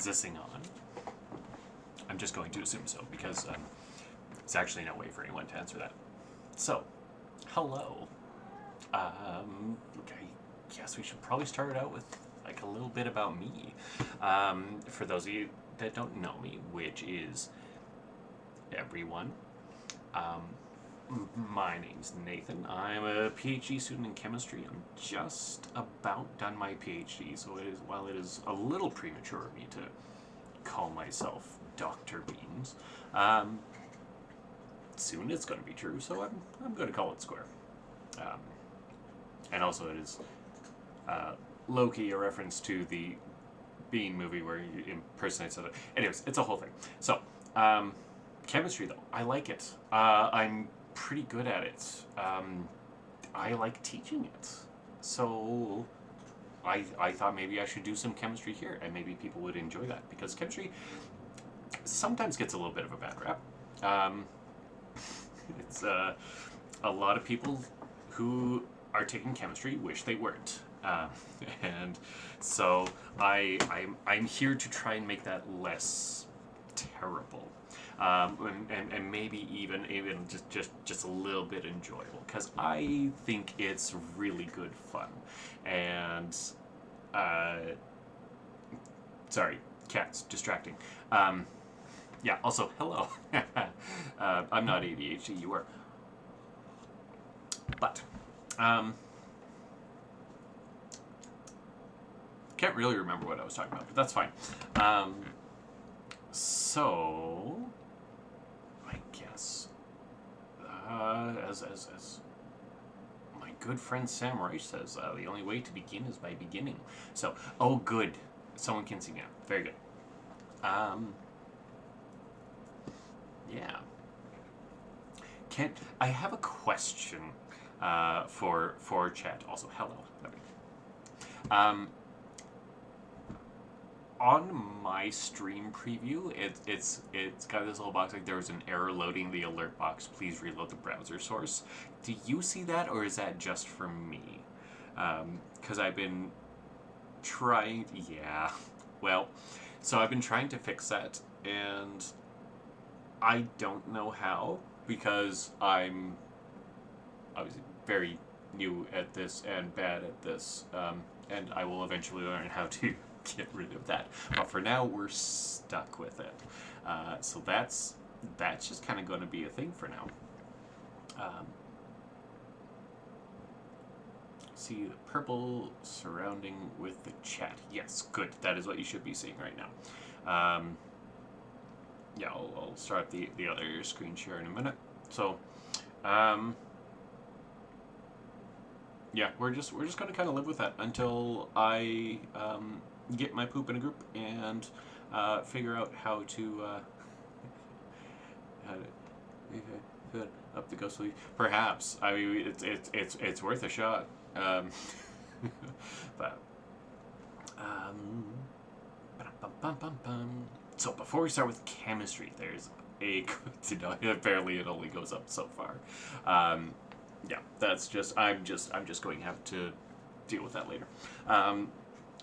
zissing on? I'm just going to assume so, because there's actually no way for anyone to answer that. So, hello. I guess we should probably start out with like a little bit about me. For those of you that don't know me, which is everyone. My name's Nathan. I'm a PhD student in chemistry. I'm just about done my PhD, so while it is a little premature of me to call myself Dr. Beans, soon it's going to be true, so I'm going to call it square. And also it is low-key a reference to the Bean movie where you impersonate something. Anyways, it's a whole thing. So, chemistry though, I like it. I'm pretty good at it. I like teaching it. So I thought maybe I should do some chemistry here, and maybe people would enjoy that, because chemistry sometimes gets a little bit of a bad rap. It's a lot of people who are taking chemistry wish they weren't. And so I'm here to try and make that less terrible. And maybe even just a little bit enjoyable, because I think it's really good fun. And sorry, cats distracting. Yeah. Also, hello. I'm not ADHD. You are. But can't really remember what I was talking about, but that's fine. So I guess as my good friend Sam Reich says, the only way to begin is by beginning. So, oh good, someone can sing now. Very good. Yeah. I have a question for chat. Also, hello. On my stream preview, it's got this little box like there was an error loading the alert box. Please reload the browser source. Do you see that, or is that just for me? Because I've been trying. Yeah. Well, so I've been trying to fix that, and I don't know how, because I'm obviously very new at this and bad at this, and I will eventually learn how to get rid of that. But for now, we're stuck with it. So that's just kind of going to be a thing for now. See the purple surrounding with the chat. Yes, good. That is what you should be seeing right now. Yeah, I'll start the other screen share in a minute. So, yeah, we're just going to kind of live with that until I get my poop in a group and figure out how to put up the ghost leaf. Perhaps. I mean, it's worth a shot. But so before we start with chemistry, there's a apparently it only goes up so far. Yeah, that's just I'm just going to have to deal with that later.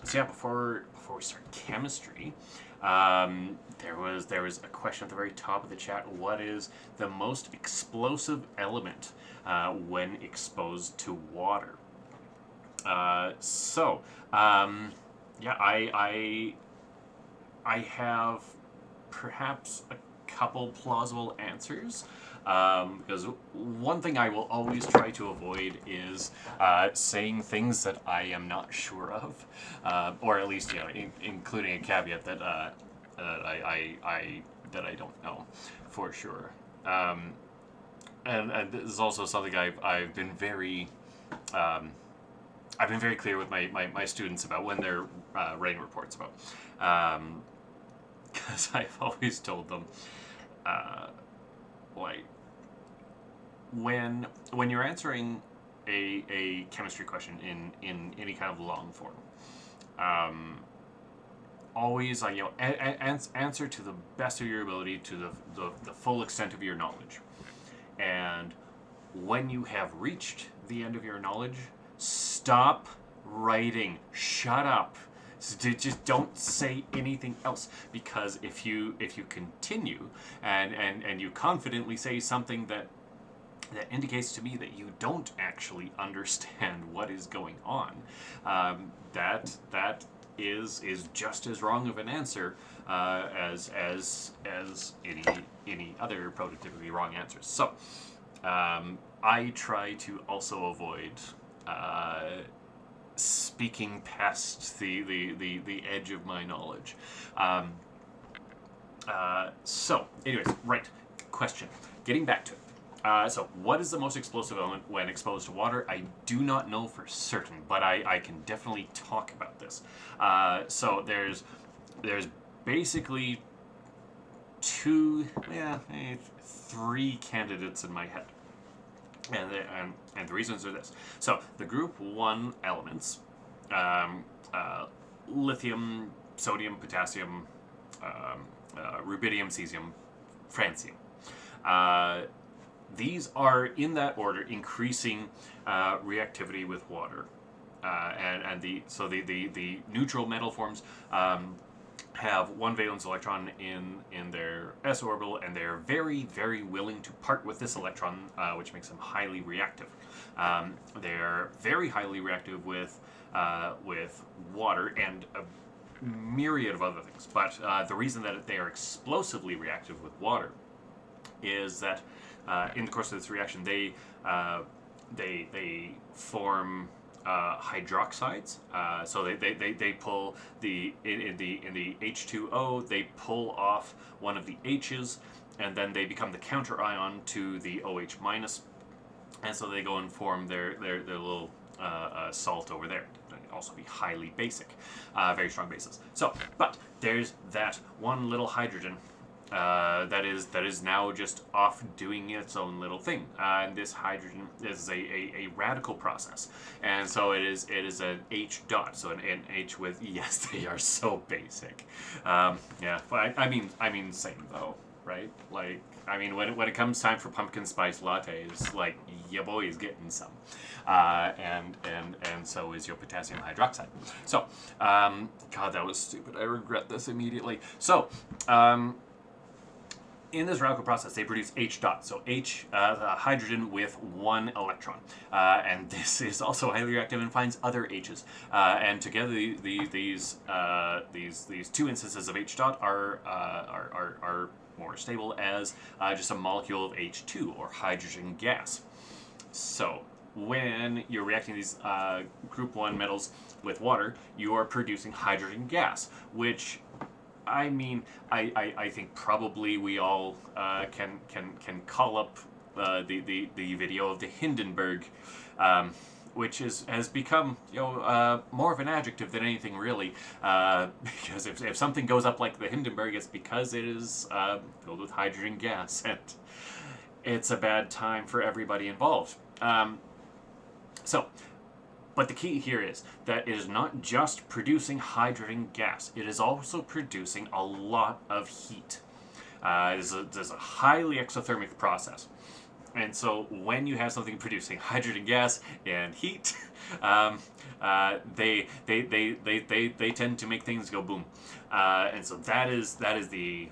So yeah, before we start chemistry, there was a question at the very top of the chat. What is the most explosive element when exposed to water? Yeah, I have perhaps a couple plausible answers. Because one thing I will always try to avoid is saying things that I am not sure of, or at least including a caveat that I don't know for sure. And this is also something I've been very clear with my students about when they're writing reports about, because I've always told them. Like when you're answering a chemistry question in any kind of long form, always answer to the best of your ability, to the full extent of your knowledge. And when you have reached the end of your knowledge, stop writing. Shut up. So just don't say anything else, because if you continue and you confidently say something that indicates to me that you don't actually understand what is going on, that is just as wrong of an answer as any other prototypically wrong answers. So I try to also avoid speaking past the edge of my knowledge. So, anyways, right. Question. Getting back to it. So, what is the most explosive element when exposed to water? I do not know for certain, but I can definitely talk about this. So, there's basically three candidates in my head. And the reasons are this. So, the group 1 elements, lithium, sodium, potassium, rubidium, cesium, francium. These are, in that order, increasing reactivity with water. And the neutral metal forms have one valence electron in their s orbital, and they're very, very willing to part with this electron, which makes them highly reactive. They're very highly reactive with water and a myriad of other things. But the reason that they are explosively reactive with water is that in the course of this reaction, they form hydroxides. So they pull in the H2O, they pull off one of the H's, and then they become the counter ion to the OH minus, and so they go and form their little salt over there. Also be highly basic, very strong bases. So, but there's that one little hydrogen that is now just off doing its own little thing. And this hydrogen is a radical process, and so it is an H dot. So an H with, yes, they are so basic. Yeah, but I mean same though, right? Like, I mean, when it comes time for pumpkin spice lattes, like, your boy is getting some, and so is your potassium hydroxide. So, God, that was stupid. I regret this immediately. So, in this radical process, they produce H dot, so H, hydrogen with one electron, and this is also highly reactive and finds other H's, and together these two instances of H dot are more stable as just a molecule of H2, or hydrogen gas. So when you're reacting these group 1 metals with water, you are producing hydrogen gas, which, I mean, I think probably we all can call up the video of the Hindenburg, which has become, more of an adjective than anything really, because if something goes up like the Hindenburg, it's because it is filled with hydrogen gas, and it's a bad time for everybody involved. But the key here is that it is not just producing hydrogen gas, it is also producing a lot of heat. It is a highly exothermic process. And so when you have something producing hydrogen gas and heat, they tend to make things go boom. And so that is the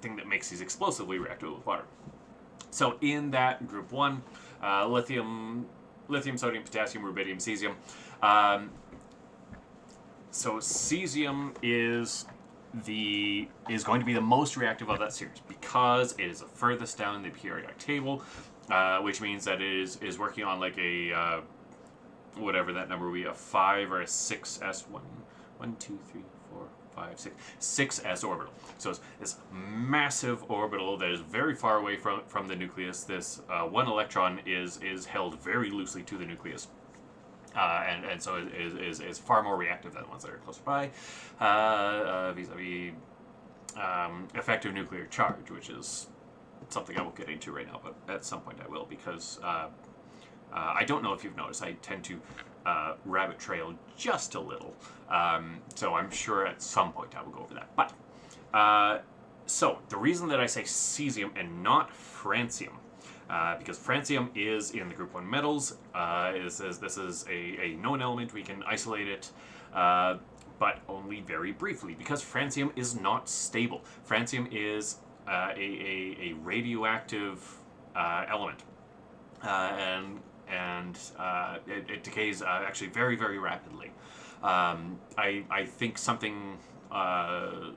thing that makes these explosively reactive with water. So in that group 1, lithium, sodium, potassium, rubidium, cesium. So cesium is going to be the most reactive of that series because it is the furthest down in the periodic table, which means that it is working on like a whatever that number will be, a 5 or a 6s, 1, 2, 3, 4, 5, 6s orbital. So it's this massive orbital that is very far away from the nucleus. This one electron is held very loosely to the nucleus. And so it is far more reactive than the ones that are closer by, vis-a-vis effective nuclear charge, which is something I won't get into right now, but at some point I will, because I don't know if you've noticed, I tend to rabbit trail just a little, so I'm sure at some point I will go over that. But so the reason that I say cesium and not francium because francium is in the group 1 metals. This is a known element. We can isolate it, but only very briefly, because francium is not stable. Francium is a radioactive element, and it decays actually very, very rapidly. I think something on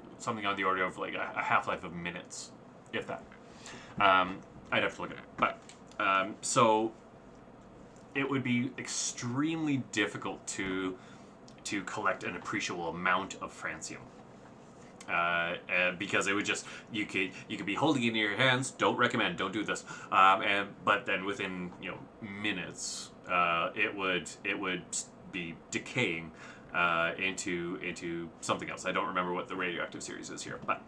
the order of like a half-life of minutes, if that. I'd have to look at it, but so it would be extremely difficult to collect an appreciable amount of francium. Because it would just you could be holding it in your hands. Don't recommend. Don't do this. But then within minutes, it would be decaying into something else. I don't remember what the radioactive series is here, but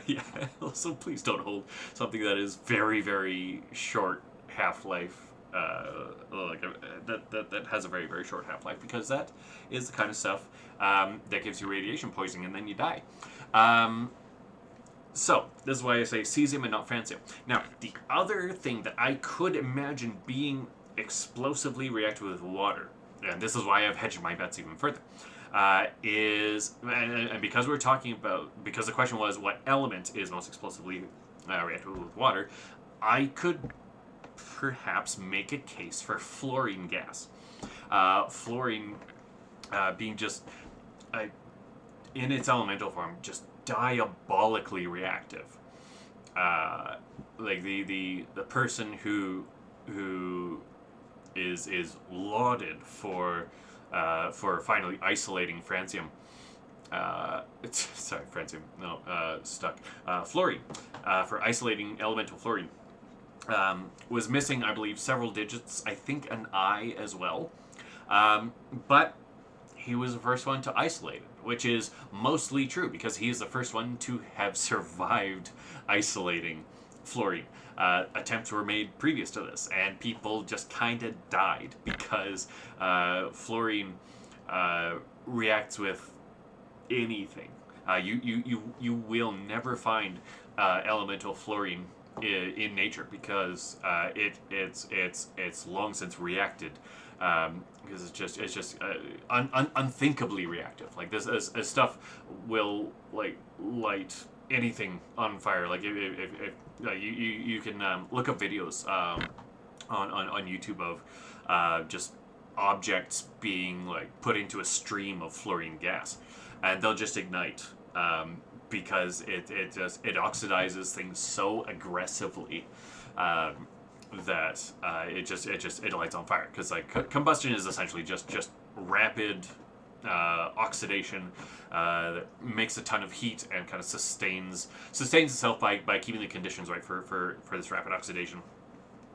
yeah. Also, please don't hold something that is very, very short half-life. That has a very, very short half-life, because that is the kind of stuff that gives you radiation poisoning and then you die. So this is why I say cesium and not francium. Now, the other thing that I could imagine being explosively reactive with water, and this is why I've hedged my bets even further, is, and because we're talking about, because the question was what element is most explosively reactive with water, I could perhaps make a case for fluorine gas. Fluorine being just, in its elemental form, just diabolically reactive. Like the person who is lauded for finally isolating francium. Sorry, francium. No, stuck. Fluorine, for isolating elemental fluorine. Was missing, I believe, several digits. I think an I as well. But he was the first one to isolate it, which is mostly true because he is the first one to have survived isolating fluorine. Attempts were made previous to this, and people just kind of died because fluorine reacts with anything. You will never find elemental fluorine in nature because it's long since reacted, because it's just unthinkably reactive. Like this as stuff will like light anything on fire. Like if you can look up videos on YouTube of just objects being like put into a stream of fluorine gas, and they'll just ignite. Because it oxidizes things so aggressively that it lights on fire. Because like combustion is essentially just rapid oxidation that makes a ton of heat and kind of sustains itself by keeping the conditions right for this rapid oxidation.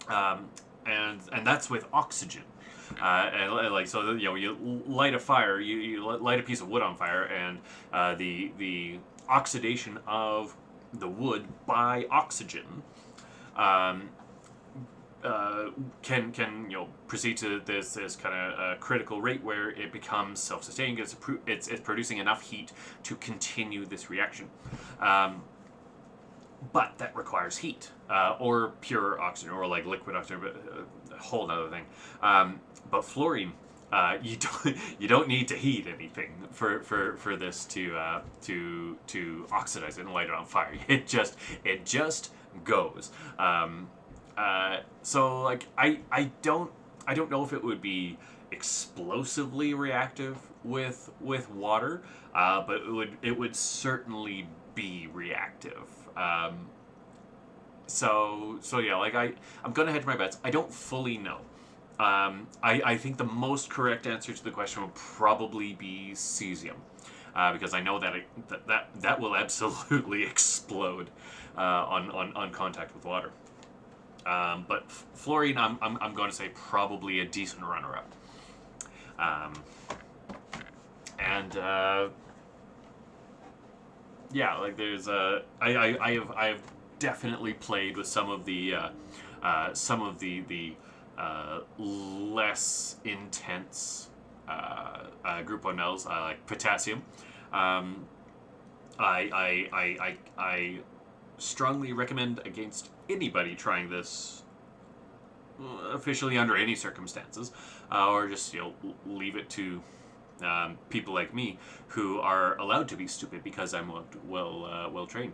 And that's with oxygen. And like so, you light a fire, you light a piece of wood on fire, and the oxidation of the wood by oxygen can proceed to this kind of critical rate where it becomes self-sustaining. It's producing enough heat to continue this reaction. But that requires heat, or pure oxygen, or like liquid oxygen, but a whole other thing. But fluorine, you don't need to heat anything for this to oxidize it and light it on fire. It just goes. So like I don't know if it would be explosively reactive with water, but it would certainly be reactive. So yeah, like I'm gonna hedge my bets. I don't fully know. I think the most correct answer to the question would probably be cesium, because I know that will absolutely explode on contact with water. But fluorine, I'm going to say probably a decent runner-up. Yeah, like there's I have definitely played with some of the less intense group 1 metals, like potassium. I strongly recommend against anybody trying this officially under any circumstances, or just leave it to people like me who are allowed to be stupid because I'm well trained.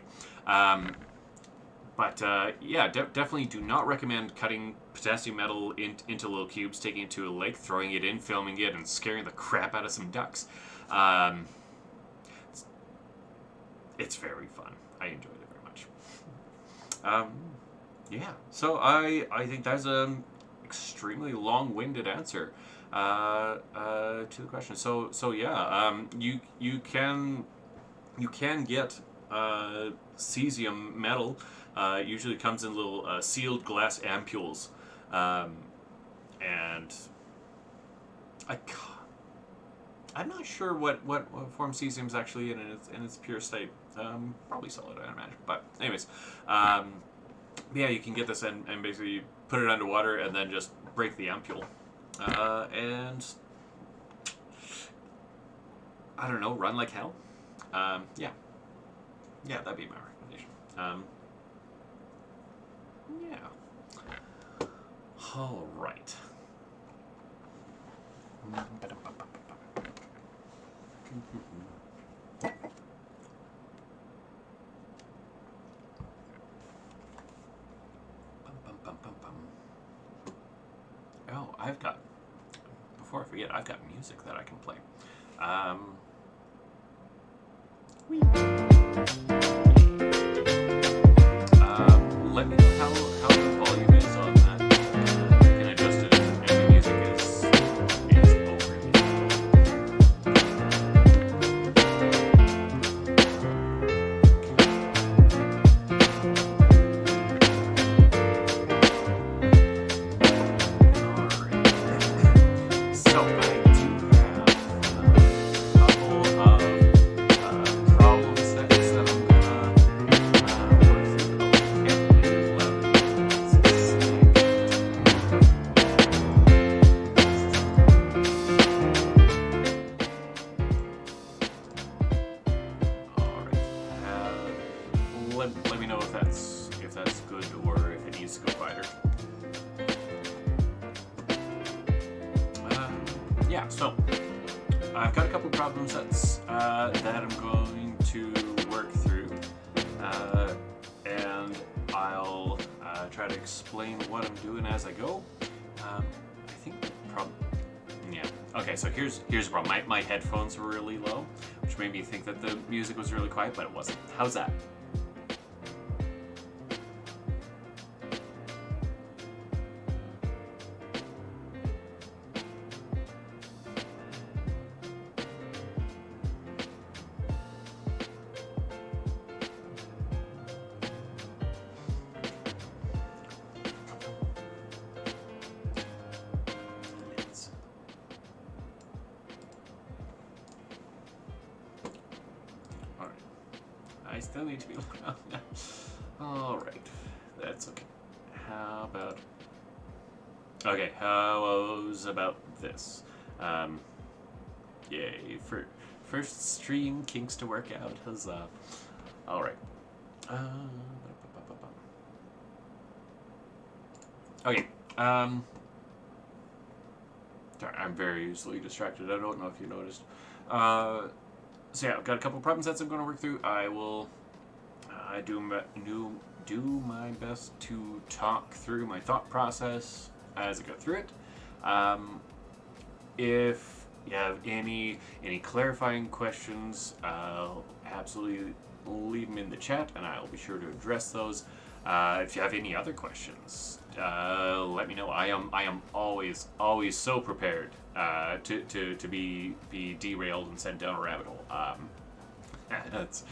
But yeah, definitely do not recommend cutting potassium metal into little cubes, taking it to a lake, throwing it in, filming it, and scaring the crap out of some ducks. It's very fun. I enjoyed it very much. Yeah, so I think that's an extremely long-winded answer to the question. So yeah, you can get cesium metal. Usually comes in little sealed glass ampules, and I I'm not sure what form cesium is actually in its pure state. Probably solid, I imagine. But anyways, yeah, you can get this and basically put it underwater and then just break the ampule, and I don't know, run like hell. Yeah, that'd be my recommendation. Yeah. All right. Oh, before I forget, I've got music that I can play. Let me know how the volume is on that. I can adjust it if the music is overly Alright. So I do have a couple of problem sets that I'm gonna work through. Oh, can't make it loud. It's a Alright. Let me know if that's good or if it needs to go quieter. Yeah, so I've got a couple problem sets that I'm going to work through, and I'll try to explain what I'm doing as I go. I think the problem. Yeah. Okay, so here's the problem. My headphones were really low, which made me think that the music was really quiet, but it wasn't. How's that? I still need to be loud. Alright, that's okay. How about... Okay, how's about this? Yay, first stream kinks to work out, huzzah. Alright. Okay, sorry, I'm very easily distracted. I don't know if you noticed. So yeah, I've got a couple problem sets I'm going to work through. I will do my best to talk through my thought process as I go through it. If you have any clarifying questions, absolutely leave them in the chat, and I'll be sure to address those. If you have any other questions, let me know. I am always so prepared to be derailed and sent down a rabbit hole. That's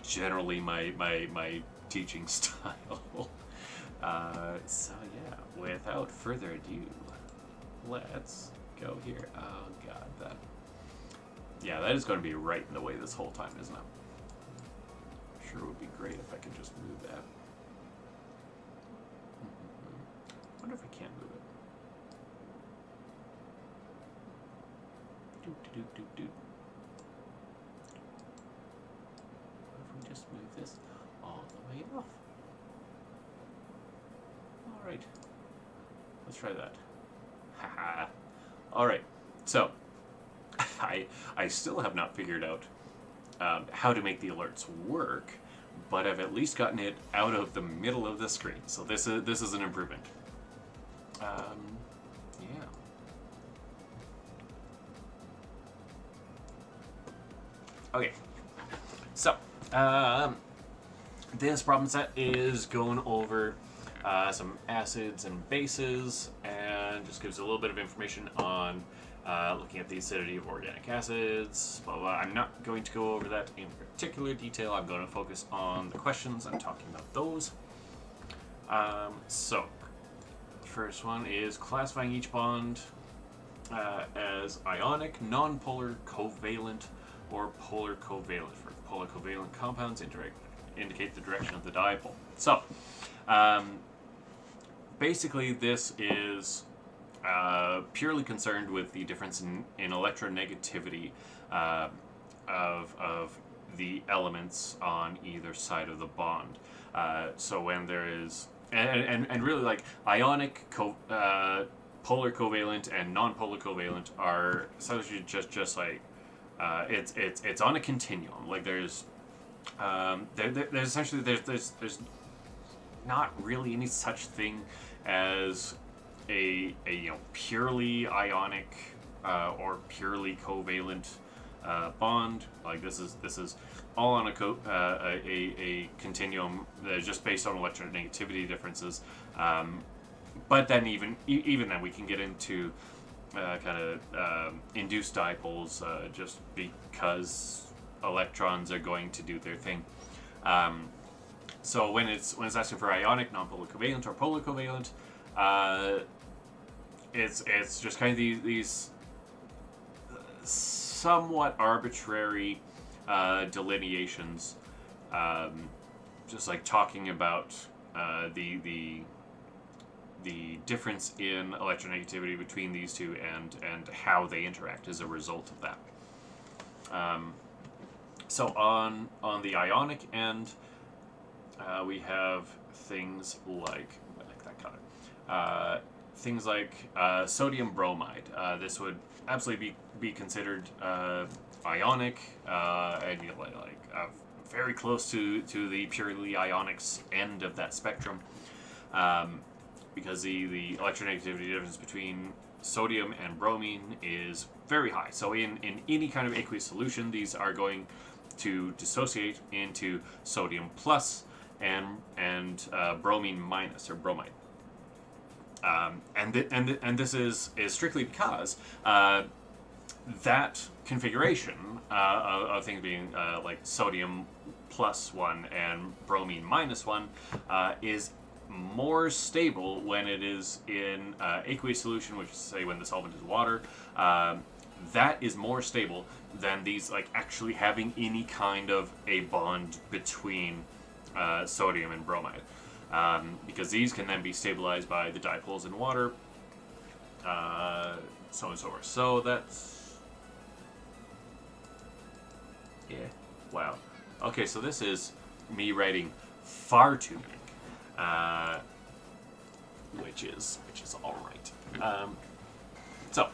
generally my teaching style. So yeah, without further ado, let's go here. Oh god, that is going to be right in the way this whole time, isn't it? Sure would be great if I could just move that. I wonder if I can't move it. What if we just move this all way off. Alright. Let's try that. Haha. Alright. So, I still have not figured out how to make the alerts work, but I've at least gotten it out of the middle of the screen. So this is an improvement. Yeah. Okay. So, this problem set is going over some acids and bases, and just gives a little bit of information on looking at the acidity of organic acids, blah, blah. I'm not going to go over that in particular detail. I'm going to focus on the questions and talking about those. So, the first one is classifying each bond as ionic, nonpolar, covalent, or polar covalent. For polar covalent compounds indicate the direction of the dipole. So, basically this is purely concerned with the difference in electronegativity of the elements on either side of the bond. So when there is, and really like ionic, polar covalent, and non-polar covalent are essentially just like it's on a continuum. Like there's essentially there's not really any such thing as a purely ionic or purely covalent bond. Like this is all on a continuum that is just based on electronegativity differences. But then even then we can get into kind of induced dipoles just because electrons are going to do their thing. So when it's asking for ionic, nonpolar covalent, or polar covalent, it's just kind of these somewhat arbitrary delineations, just like talking about the difference in electronegativity between these two and how they interact as a result of that. So on the ionic end, we have things like I like that color. Things like sodium bromide. This would absolutely be considered ionic, and very close to the purely ionics end of that spectrum, because the electronegativity difference between sodium and bromine is very high. So in any kind of aqueous solution, these are going to dissociate into sodium plus and bromine minus, or bromide. And this is strictly because that configuration of things being like sodium plus 1 and bromine minus 1 is more stable when it is in aqueous solution, which is, say, when the solvent is water. That is more stable than these like actually having any kind of a bond between sodium and bromide. Because these can then be stabilized by the dipoles in water, so on and so forth. So that's, yeah, wow. Okay, so this is me writing far too big, which is all right. So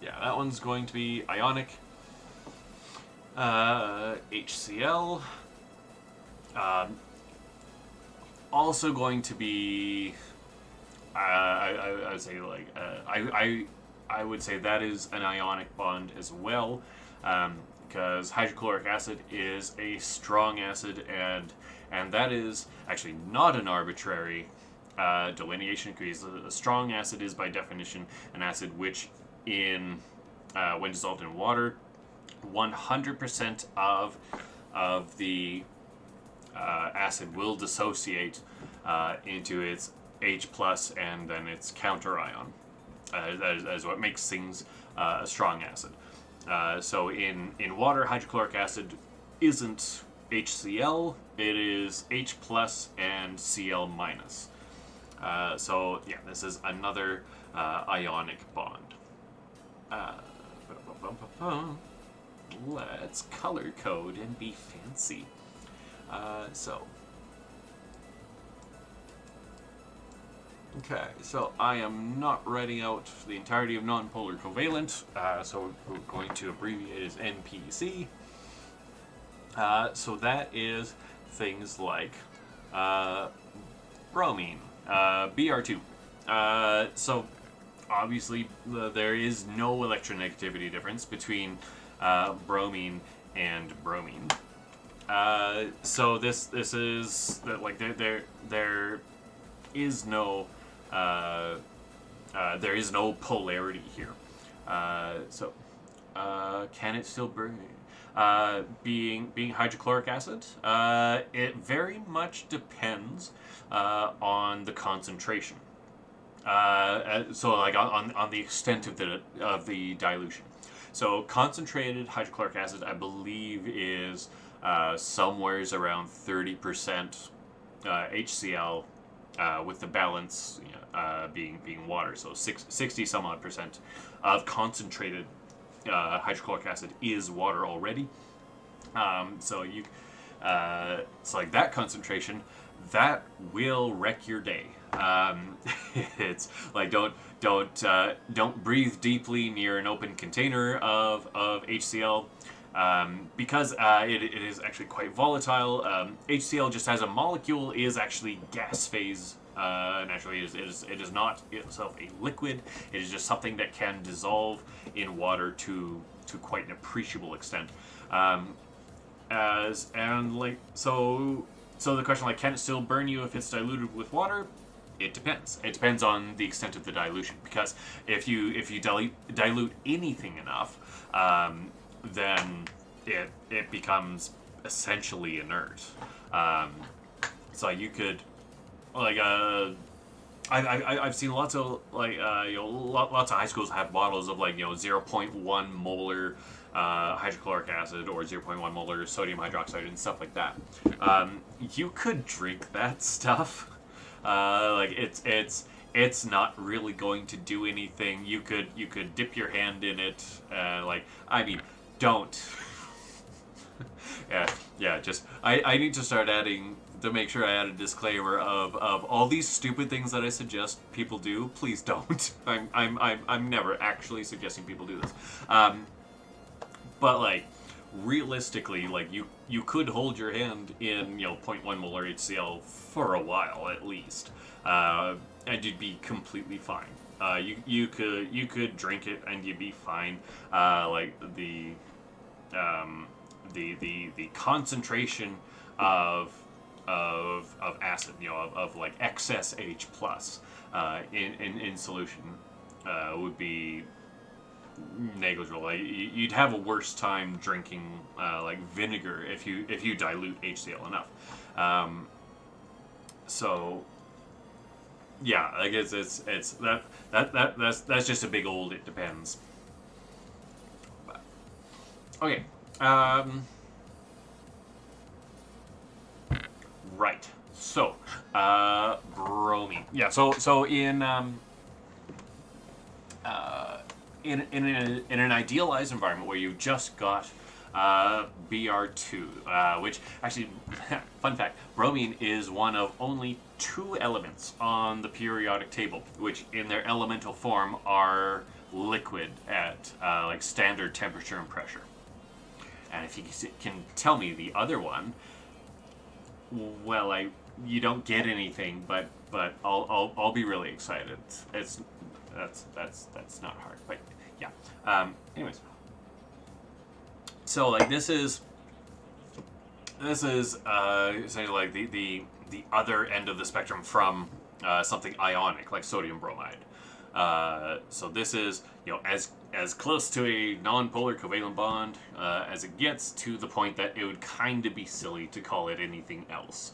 yeah, that one's going to be ionic, HCl. Also going to be, I would say like I would say that is an ionic bond as well, because hydrochloric acid is a strong acid, and that is actually not an arbitrary delineation, because a strong acid is by definition an acid which when dissolved in water, 100% of the acid will dissociate into its H plus and then its counter ion. That is what makes things a strong acid. So in water, hydrochloric acid isn't HCl, it is H plus and Cl minus. So yeah, this is another ionic bond. Let's color code and be fancy. So. Okay, so I am not writing out the entirety of nonpolar covalent, so we're going to abbreviate as NPC. So that is things like bromine, Br2. So obviously there is no electronegativity difference between bromine and bromine. So this is like there is no there is no polarity here. Can it still burn? Being hydrochloric acid, it very much depends on the concentration. So like on the extent of the dilution. So concentrated hydrochloric acid, I believe, is somewheres around 30% HCl, with the balance being water. So 60 some odd percent of concentrated hydrochloric acid is water already. So it's like that concentration that will wreck your day. It's like don't breathe deeply near an open container of HCl. Because it is actually quite volatile. HCl just as a molecule is actually gas phase. Naturally, it is not itself a liquid. It is just something that can dissolve in water to quite an appreciable extent. So the question, like, can it still burn you if it's diluted with water? It depends. It depends on the extent of the dilution. Because if you dilute anything enough, then it becomes essentially inert. So you could, like, I've seen lots of lots of high schools have bottles of 0.1 molar hydrochloric acid or 0.1 molar sodium hydroxide and stuff like that. You could drink that stuff. It's not really going to do anything. You could dip your hand in it. Don't. Just I need to start adding, to make sure I add a disclaimer of all these stupid things that I suggest people do. Please don't. I'm never actually suggesting people do this. But realistically, you could hold your hand in 0.1 molar HCl for a while at least, and you'd be completely fine. You could drink it and you'd be fine. The concentration of acid, of excess H plus in solution would be negligible. You'd have a worse time drinking vinegar if you dilute HCl enough. So yeah, it's that's just a big old it depends. But, okay. Right. So, bromine. Yeah. So in an idealized environment where you've just got Br2, which actually, fun fact, bromine is one of only 2 elements on the periodic table, which in their elemental form are liquid at standard temperature and pressure. And if you can tell me the other one, well, you don't get anything, but I'll be really excited. That's not hard, but yeah. Anyways, so this is essentially the other end of the spectrum from something ionic like sodium bromide. So this is as close to a non-polar covalent bond as it gets, to the point that it would kind of be silly to call it anything else.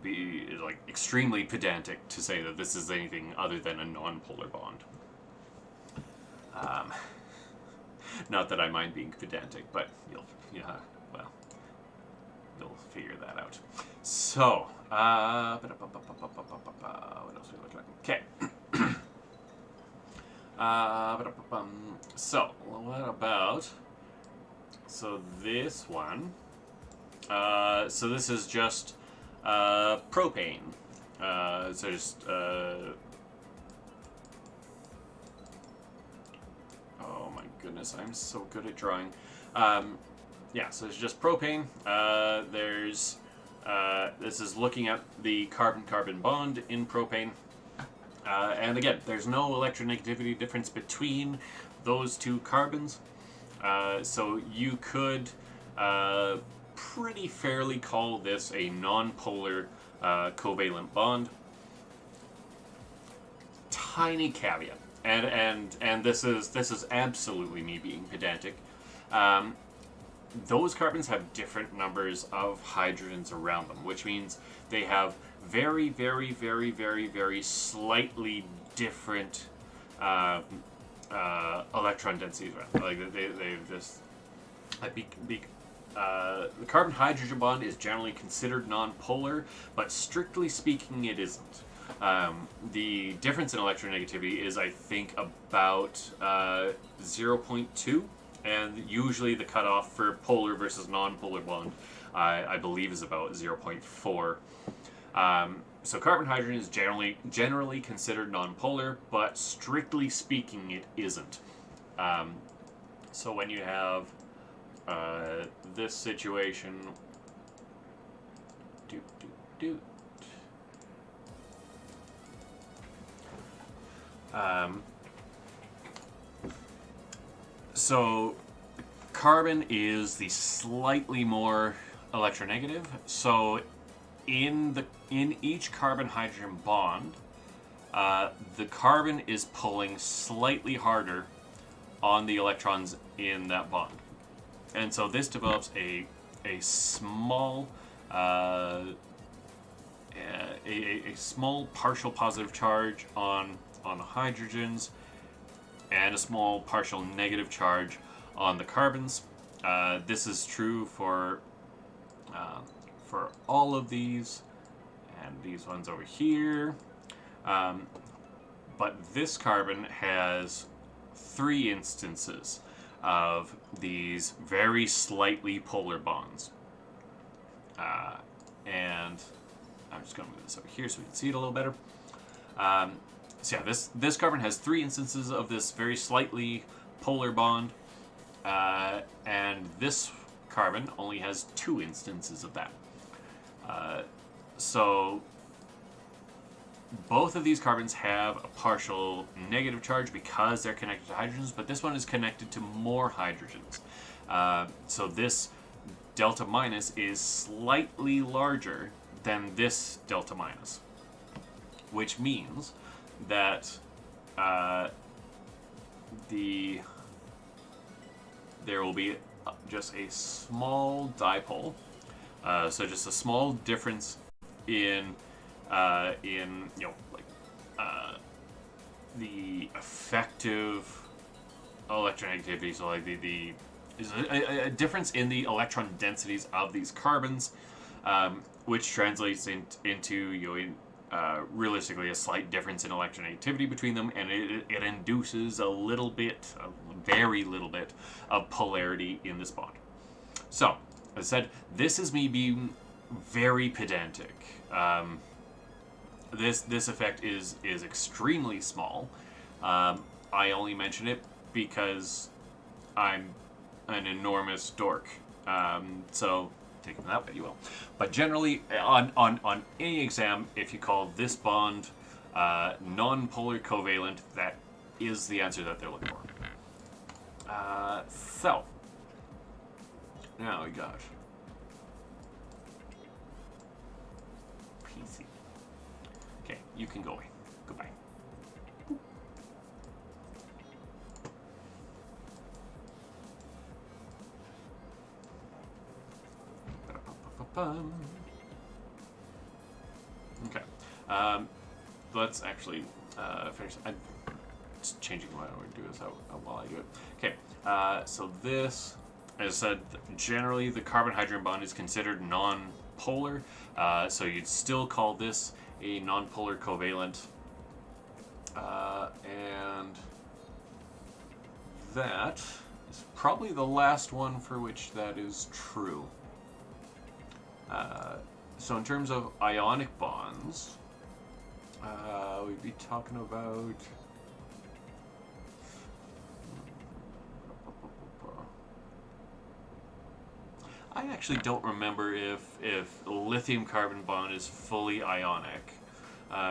Be extremely pedantic to say that this is anything other than a non-polar bond. Not that I mind being pedantic, but you'll figure that out. So, what else are we looking at? Okay. So, what about... So this one So this is just propane. So just oh my goodness, I'm so good at drawing. Yeah, so it's just propane. This is looking at the carbon-carbon bond in propane. And again, there's no electronegativity difference between those two carbons. So you could pretty fairly call this a non-polar covalent bond. Tiny caveat, and this is absolutely me being pedantic. Those carbons have different numbers of hydrogens around them, which means they have very, very, very, very, very slightly different electron densities around. Like they've just the carbon-hydrogen bond is generally considered non-polar, but strictly speaking, it isn't. The difference in electronegativity is, I think, about 0.2, and usually the cutoff for polar versus non-polar bond, I believe, is about 0.4. So carbon-hydrogen is generally considered non-polar, but strictly speaking, it isn't. So when you have this situation, so carbon is the slightly more electronegative. So in each carbon-hydrogen bond, the carbon is pulling slightly harder on the electrons in that bond. And so this develops a small a small partial positive charge on the hydrogens and a small partial negative charge on the carbons. This is true for all of these and these ones over here. But this carbon has 3 instances of these very slightly polar bonds. And I'm just going to move this over here so we can see it a little better. So yeah, this carbon has 3 instances of this very slightly polar bond, and this carbon only has 2 instances of that. So both of these carbons have a partial negative charge because they're connected to hydrogens, but this one is connected to more hydrogens. So this delta minus is slightly larger than this delta minus, which means that there will be just a small dipole, so just a small difference in the effective electronegativity. So like the is a difference in the electron densities of these carbons, which translates into realistically a slight difference in electronegativity between them, and it induces a very little bit of polarity in this bond. So, as I said, this is me being very pedantic. This effect is extremely small. I only mention it because I'm an enormous dork. So take it that way you will. But generally, on any exam, if you call this bond non-polar covalent, that is the answer that they're looking for. So now we got PC. Okay, you can go away. Goodbye. Okay. Let's actually finish. I'm just changing what I would do is while I do it. Okay. So this, as I said, generally the carbon-hydrogen bond is considered non-polar. So you'd still call this a non-polar covalent. And that is probably the last one for which that is true. So in terms of ionic bonds, we'd be talking about. I actually don't remember if lithium carbon bond is fully ionic,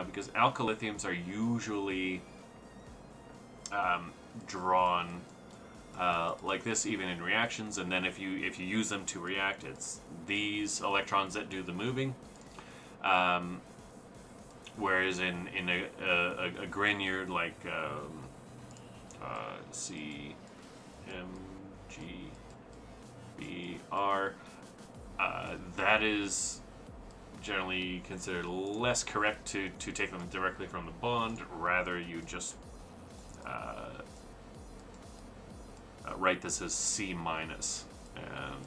because alkylithiums are usually drawn like this even in reactions, and then if you use them to react, it's these electrons that do the moving. Whereas in a Grignard like CMG. BR, that is generally considered less correct to take them directly from the bond. Rather, you just write this as C minus and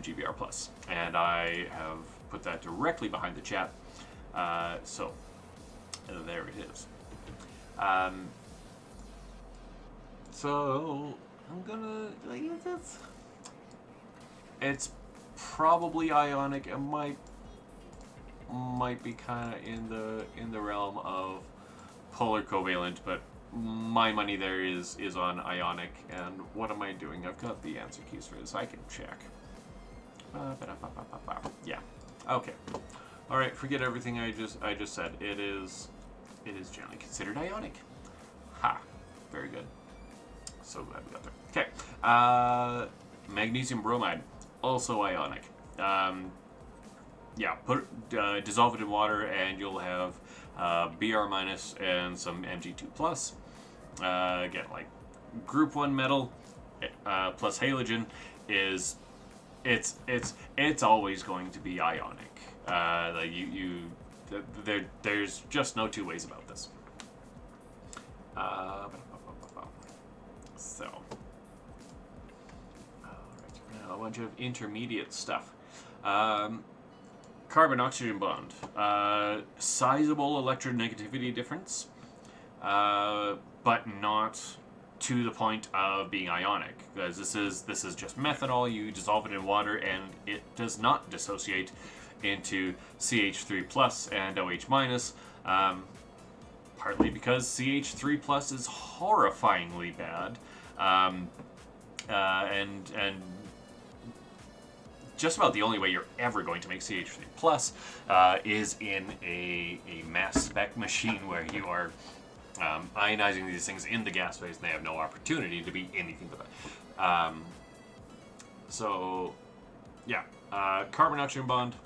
MGBR plus. And I have put that directly behind the chat. So there it is. So I'm gonna like this. It's probably ionic. It might be kind of in the realm of polar covalent, but my money there is on ionic. And what am I doing? I've got the answer keys for this. I can check. Yeah. Okay. All right. Forget everything I just said. It is generally considered ionic. Ha. Very good. So glad we got there. Okay. Magnesium bromide, also ionic. Yeah, dissolve it in water and you'll have Br minus and some Mg2 plus. Again, like group 1 metal plus halogen is it's always going to be ionic. There's just no two ways about this. So, alright, now a bunch of intermediate stuff. Carbon-oxygen bond. Sizable electronegativity difference, but not to the point of being ionic. Because this is just methanol. You dissolve it in water, and it does not dissociate into CH3 plus and OH minus. Partly because CH3 plus is horrifyingly bad, and just about the only way you're ever going to make CH3 plus is in a mass spec machine where you are ionizing these things in the gas phase, and they have no opportunity to be anything but that. So, yeah, carbon-oxygen bond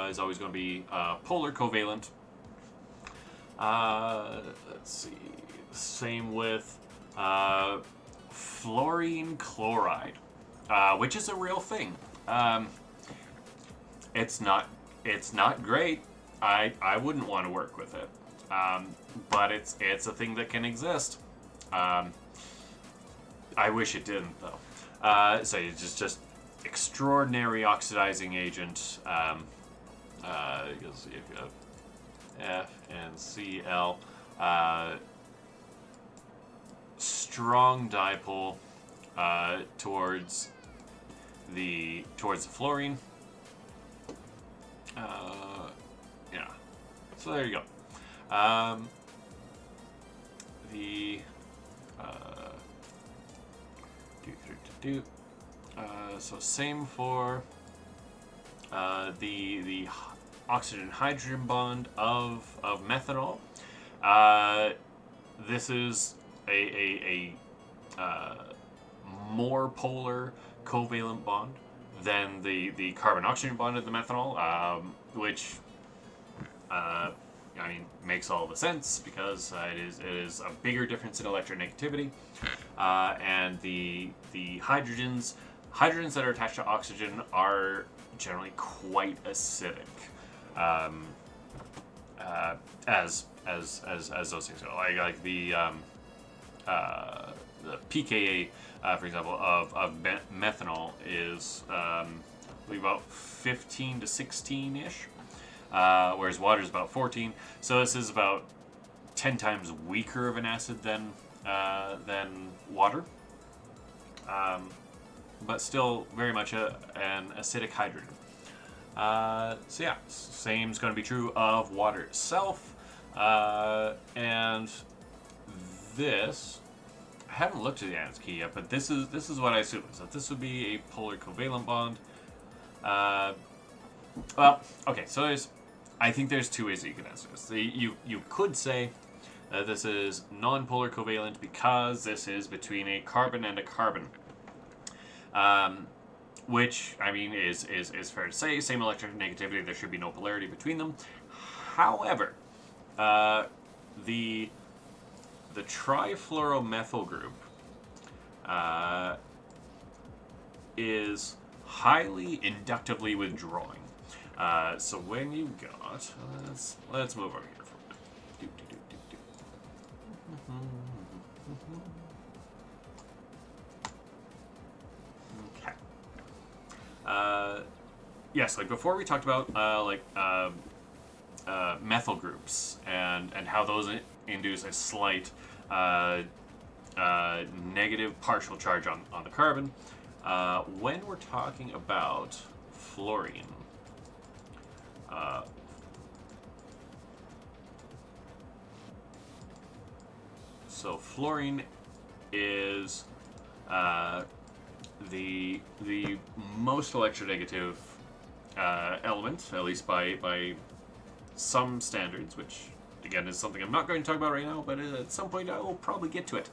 is always going to be polar covalent. Let's see. Same with fluorine chloride, which is a real thing. It's not great. I wouldn't want to work with it. But it's a thing that can exist. I wish it didn't though. So it's just extraordinary oxidizing agent. You'll see if you have F and Cl, strong dipole towards the fluorine. Yeah, so there you go. So same for the oxygen hydrogen bond of methanol. This is a more polar covalent bond than the carbon oxygen bond of the methanol, which I mean makes all the sense because it is a bigger difference in electronegativity, and the hydrogens that are attached to oxygen are generally quite acidic. As those things go, like the pKa, for example, of methanol is I believe about 15 to 16 ish, whereas water is about 14. So this is about 10 times weaker of an acid than water. but still very much an acidic hydrogen. So yeah, same's going to be true of water itself. And this, I haven't looked at the Adams key yet, but this is what I assume. So this would be a polar covalent bond. Well, okay, so I think there's two ways that you can answer this. You could say that this is non-polar covalent because this is between a carbon and a carbon. Which, I mean, is fair to say. Same electronegativity, there should be no polarity between them. However, the trifluoromethyl group is highly inductively withdrawing. So when you got, let's move over here for a minute. Okay. Yes, like before we talked about methyl groups and how those induce a slight negative partial charge on the carbon. When we're talking about fluorine, so fluorine is the most electronegative element, at least by some standards, which again is something I'm not going to talk about right now, but at some point I will probably get to it.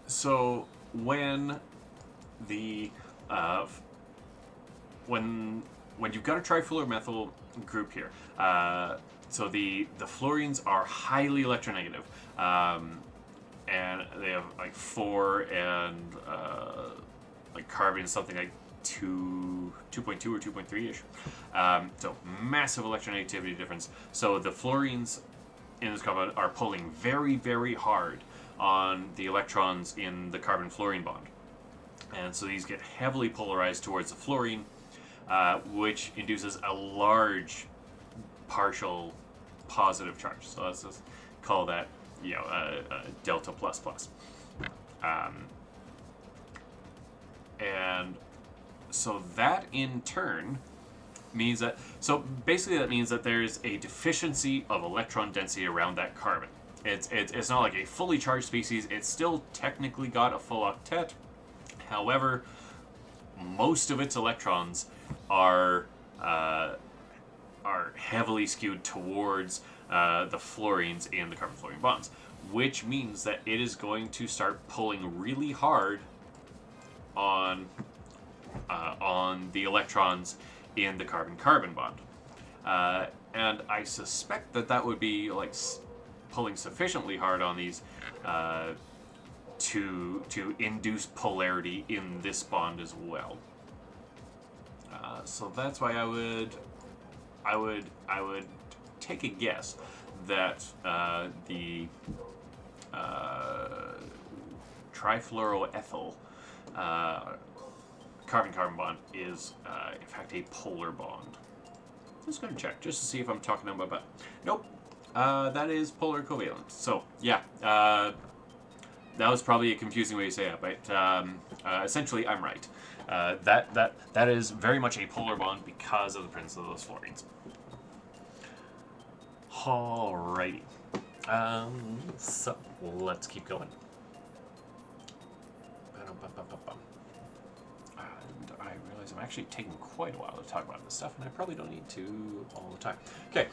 So when the when you've got a trifluoromethyl group here, so the fluorines are highly electronegative, and they have like 4 and like carbon is something like 2.2 or 2.3 ish. So massive electronegativity difference. So the fluorines in this compound are pulling very, very hard on the electrons in the carbon-fluorine bond. And so these get heavily polarized towards the fluorine, which induces a large partial positive charge. So let's just call that, delta plus plus. And so that in turn means that, so basically that means that there's a deficiency of electron density around that carbon. It's not like a fully charged species. It's still technically got a full octet. However, most of its electrons are heavily skewed towards the fluorines in the carbon-fluorine bonds, which means that it is going to start pulling really hard on the electrons in the carbon-carbon bond. And I suspect that would be like pulling sufficiently hard on these to induce polarity in this bond as well. So that's why I would take a guess that the trifluoroethyl carbon-carbon bond is in fact a polar bond. Just gonna check just to see if I'm talking about that. Nope. That is polar covalent. So yeah, that was probably a confusing way to say it, but essentially I'm right. That is very much a polar bond because of the presence of those fluorines. Alrighty. So let's keep going. And I realize I'm actually taking quite a while to talk about this stuff, and I probably don't need to all the time. Okay.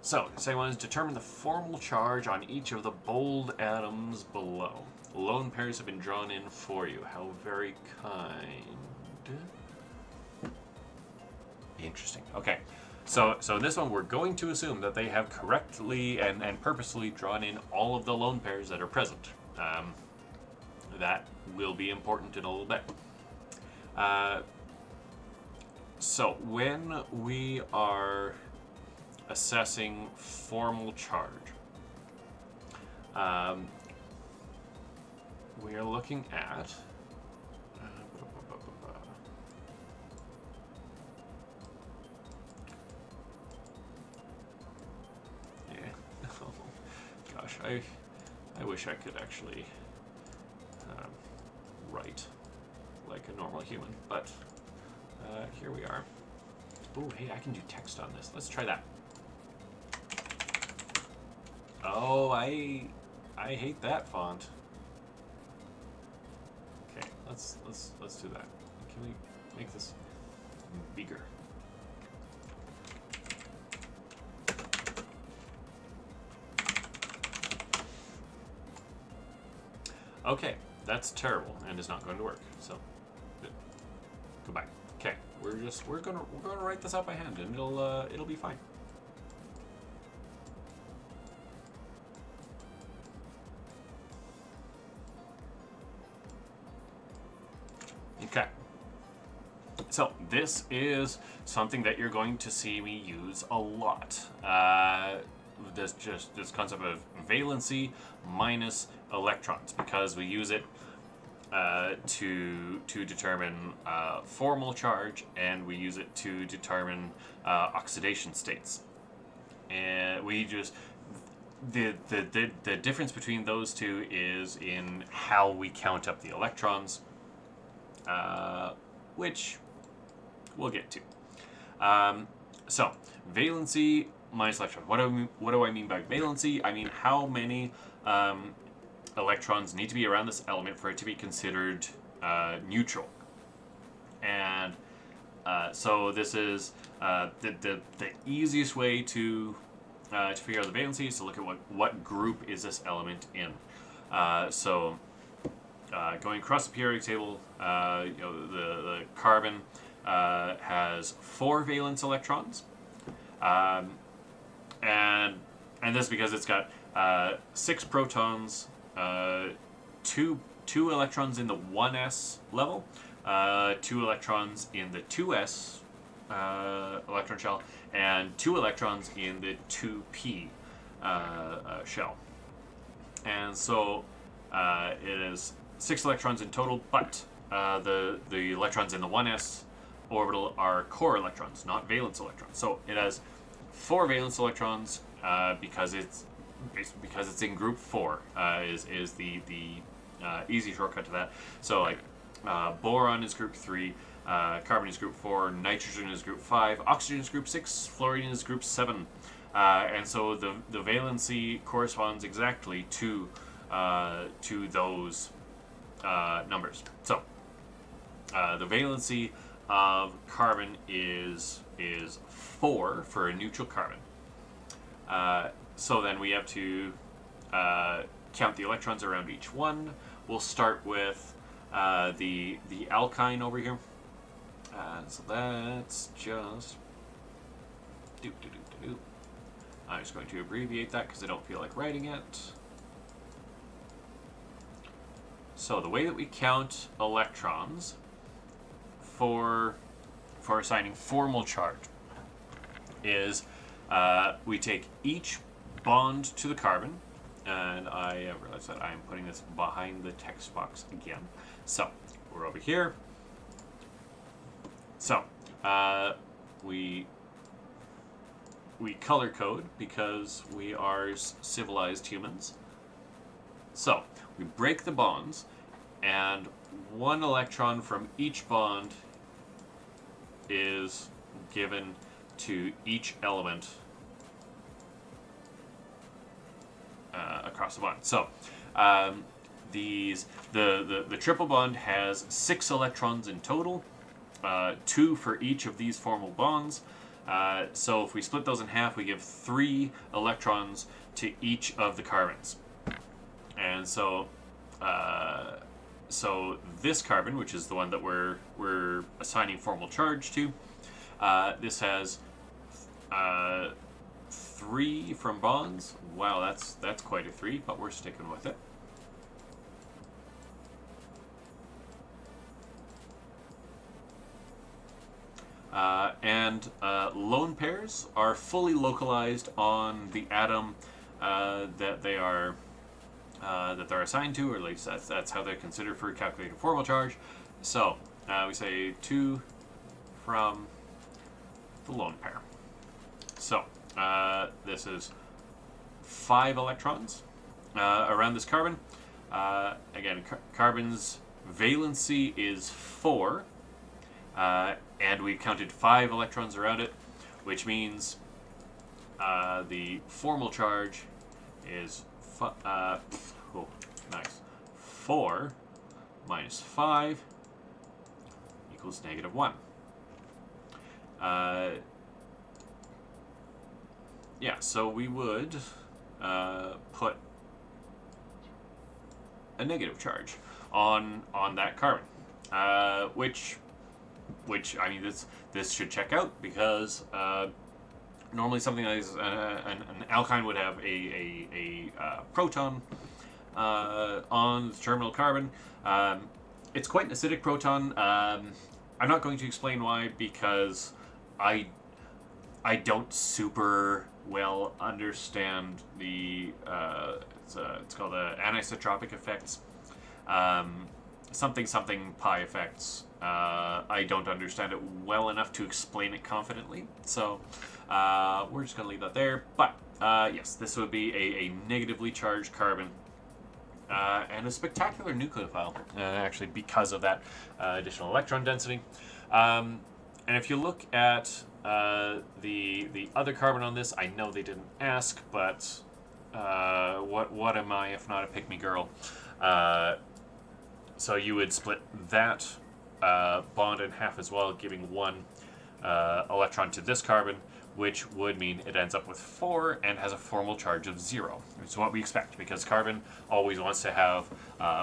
So, second one is determine the formal charge on each of the bold atoms below. Lone pairs have been drawn in for you. How very kind. Interesting. Okay. So in this one, we're going to assume that they have correctly and purposely drawn in all of the lone pairs that are present. That will be important in a little bit. So when we are assessing formal charge, we are looking at gosh, I wish I could actually write like a normal human, but here we are. Oh, hey, I can do text on this. Let's try that. Oh, I hate that font. Okay, let's do that. Can we make this bigger? Okay, that's terrible and is not going to work. So, good. Goodbye. Okay, we're gonna write this out by hand and it'll be fine. Okay. So this is something that you're going to see me use a lot. This concept of valency minus electrons, because we use it to determine formal charge, and we use it to determine oxidation states. And we just the difference between those two is in how we count up the electrons, which we'll get to. So valency minus electron. What do I mean by valency? I mean how many electrons need to be around this element for it to be considered neutral. And so this is the easiest way to figure out the valency is to look at what group is this element in. So going across the periodic table, the carbon has 4 valence electrons, and this because it's got 6 protons, 2 electrons in the 1s level, 2 electrons in the 2s electron shell, and 2 electrons in the 2p shell. And so it is 6 electrons in total, but the electrons in the 1s orbital are core electrons, not valence electrons. So it has 4 valence electrons because it's in group 4 is the easy shortcut to that. So like boron is group 3, carbon is group 4, nitrogen is group 5, oxygen is group 6, fluorine is group 7, and so the valency corresponds exactly to those numbers. So the valency of carbon is 4 for a neutral carbon. So then we have to count the electrons around each one. We'll start with the alkyne over here. So that's just I'm just going to abbreviate that because I don't feel like writing it. So the way that we count electrons for assigning formal charge is we take each bond to the carbon, and I realize that I'm putting this behind the text box again. So we're over here. So we color code because we are civilized humans. So we break the bonds, and 1 electron from each bond is given to each element across the bond. So the triple bond has 6 electrons in total, 2 for each of these formal bonds. So if we split those in half, we give 3 electrons to each of the carbons. And so so this carbon, which is the one that we're assigning formal charge to, this has 3 from bonds. Wow, that's quite a 3, but we're sticking with it. And lone pairs are fully localized on the atom that they're assigned to, or at least that's how they're considered for calculating formal charge. So we say 2 from the lone pair. So this is 5 electrons around this carbon. Again, carbons valency is 4, and we've counted 5 electrons around it, which means the formal charge is oh, nice. 4 minus 5 equals -1. Yeah, so we would put a negative charge on that carbon, which I mean this should check out, because normally something like an alkyne would have a proton on the terminal carbon. It's quite an acidic proton. I'm not going to explain why, because I don't super well understand the it's called anisotropic effects, something pi effects. I don't understand it well enough to explain it confidently, so we're just going to leave that there. But yes, this would be a negatively charged carbon, and a spectacular nucleophile, actually, because of that additional electron density. And if you look at the other carbon on this, I know they didn't ask, but what am I if not a pick-me girl? So you would split that bond in half as well, giving 1 electron to this carbon, which would mean it ends up with 4 and has a formal charge of 0. It's what we expect, because carbon always wants to have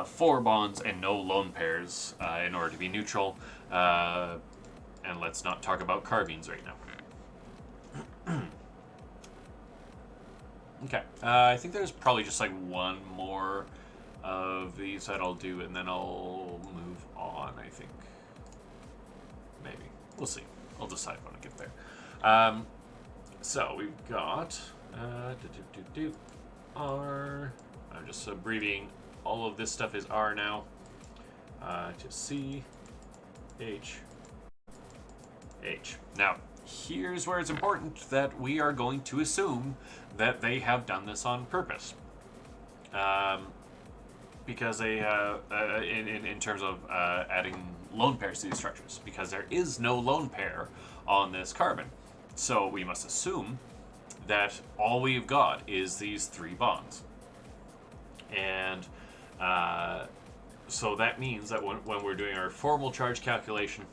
4 bonds and no lone pairs in order to be neutral. And let's not talk about carbines right now. Okay, I think there's probably just like one more of these that I'll do, and then I'll move on, I think. Maybe. We'll see. I'll decide when I get there. So we've got R. I'm just abbreviating. All of this stuff is R now. To C, H, H. Now, here's where it's important that we are going to assume that they have done this on purpose. Because they, in terms of adding lone pairs to these structures, because there is no lone pair on this carbon. So we must assume that all we've got is these 3 bonds. And so that means that when we're doing our formal charge calculation,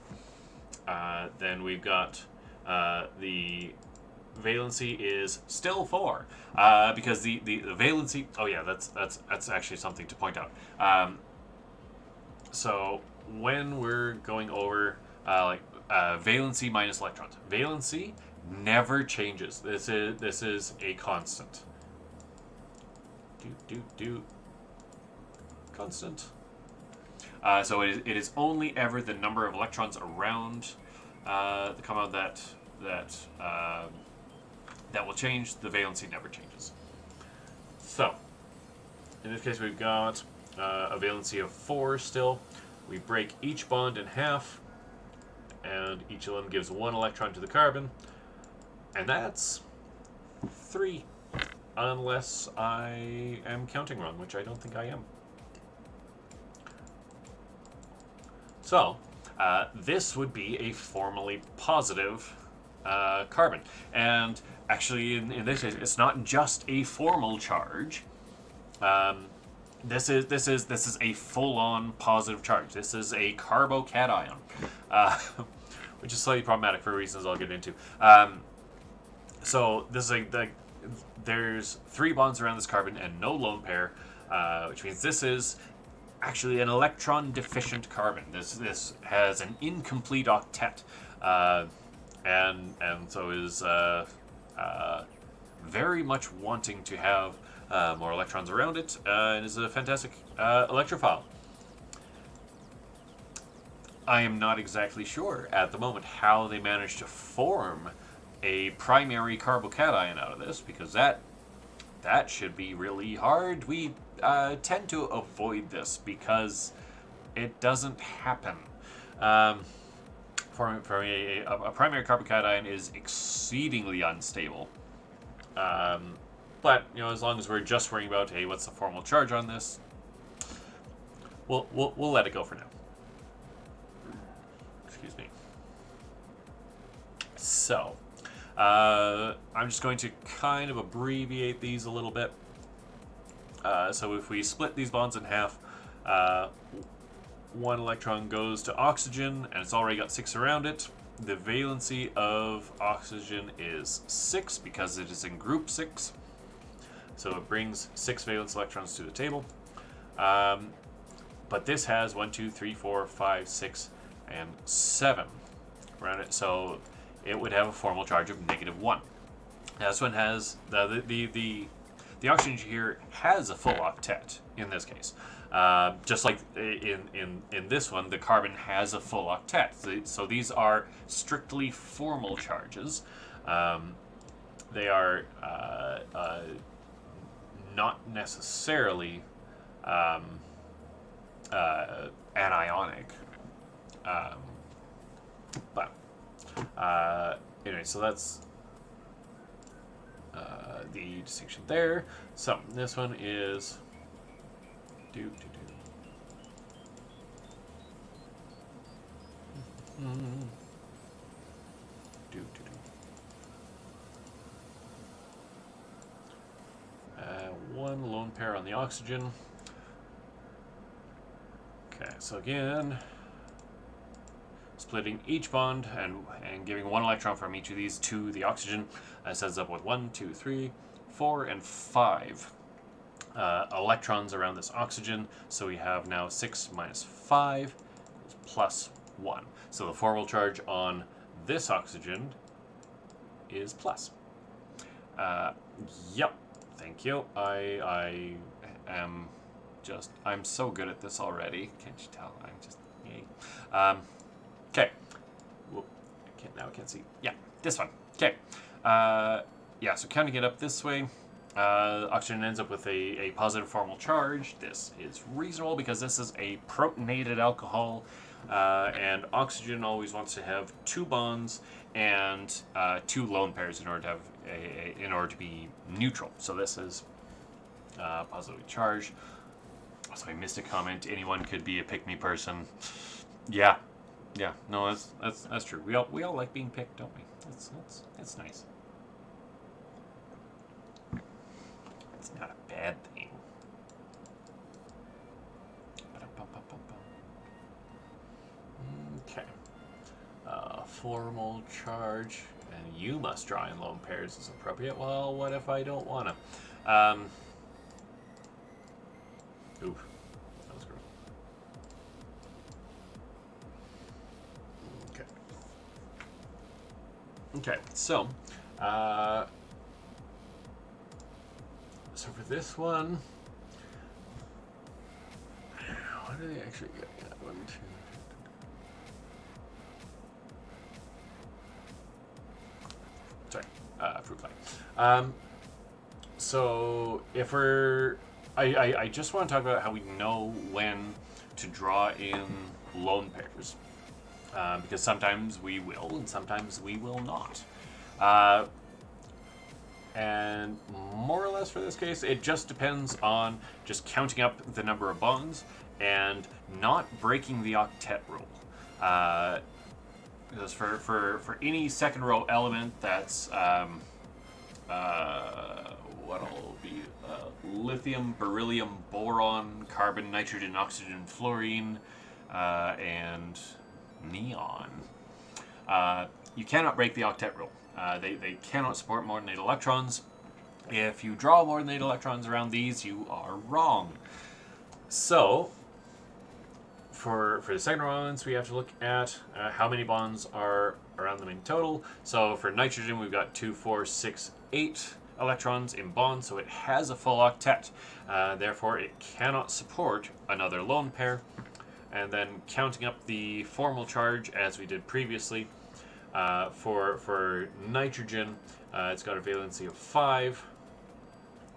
then we've got the valency is still 4, because the valency. Oh yeah, that's actually something to point out. So when we're going over valency minus electrons, valency never changes. This is a constant. Constant. So it is only ever the number of electrons around the compound that will change. The valency never changes. So in this case, we've got a valency of 4 still. We break each bond in half, and each of them gives 1 electron to the carbon, and that's 3, unless I am counting wrong, which I don't think I am. So this would be a formally positive carbon, and actually in this case, it's not just a formal charge. This is a full-on positive charge. This is a carbocation, which is slightly problematic for reasons I'll get into. So this is there's 3 bonds around this carbon and no lone pair, which means this is actually an electron deficient carbon. This has an incomplete octet, and so is very much wanting to have more electrons around it, and is a fantastic electrophile. I am not exactly sure at the moment how they managed to form a primary carbocation out of this, because that should be really hard. We tend to avoid this because it doesn't happen. For a primary carbocation is exceedingly unstable. But as long as we're just worrying about, hey, what's the formal charge on this? we'll let it go for now. Excuse me. So, I'm just going to kind of abbreviate these a little bit. So if we split these bonds in half, one electron goes to oxygen, and it's already got 6 around it. The valency of oxygen is 6 because it is in group 6. So it brings 6 valence electrons to the table. But this has 1, 2, 3, 4, 5, 6, and 7 around it. So it would have a formal charge of -1. Now this one has the oxygen here has a full octet in this case. Just like in this one, the carbon has a full octet. So these are strictly formal charges. They are not necessarily anionic. But anyway, so that's the distinction there. So this one is one lone pair on the oxygen. Okay, so again, splitting each bond and giving 1 electron from each of these to the oxygen. That sets up with 1, 2, 3, 4, and 5 electrons around this oxygen. So we have now 6 minus 5 is plus 1. So the formal charge on this oxygen is plus. Yep, thank you. I am just, I'm so good at this already. Can't you tell? I'm just, yay. Okay. Now I can't see. Yeah, this one. Okay. Yeah, so counting it up this way, oxygen ends up with a positive formal charge. This is reasonable because this is a protonated alcohol, and oxygen always wants to have 2 bonds and 2 lone pairs in order to have to be neutral. So this is positively charged. So I missed a comment. Anyone could be a pick-me person. Yeah. Yeah, no, that's true. We all like being picked, don't we? It's nice. It's not a bad thing. Okay. Formal charge, and you must draw in lone pairs as appropriate. Well, what if I don't wanna? Oof. Okay, so for this one, what do they actually get? Yeah, 1, 2. Sorry, fruit fly. So if I just want to talk about how we know when to draw in lone pairs. Because sometimes we will and sometimes we will not. And more or less for this case, it just depends on just counting up the number of bonds and not breaking the octet rule. Because for any second row element that's what'll be lithium, beryllium, boron, carbon, nitrogen, oxygen, fluorine, and neon. You cannot break the octet rule. They cannot support more than 8 electrons. If you draw more than 8 electrons around these, you are wrong. So, for the second row elements, we have to look at how many bonds are around them in total. So for nitrogen, we've got 2, 4, 6, 8 electrons in bonds, so it has a full octet. Therefore, it cannot support another lone pair. And then counting up the formal charge as we did previously, for nitrogen, it's got a valency of 5,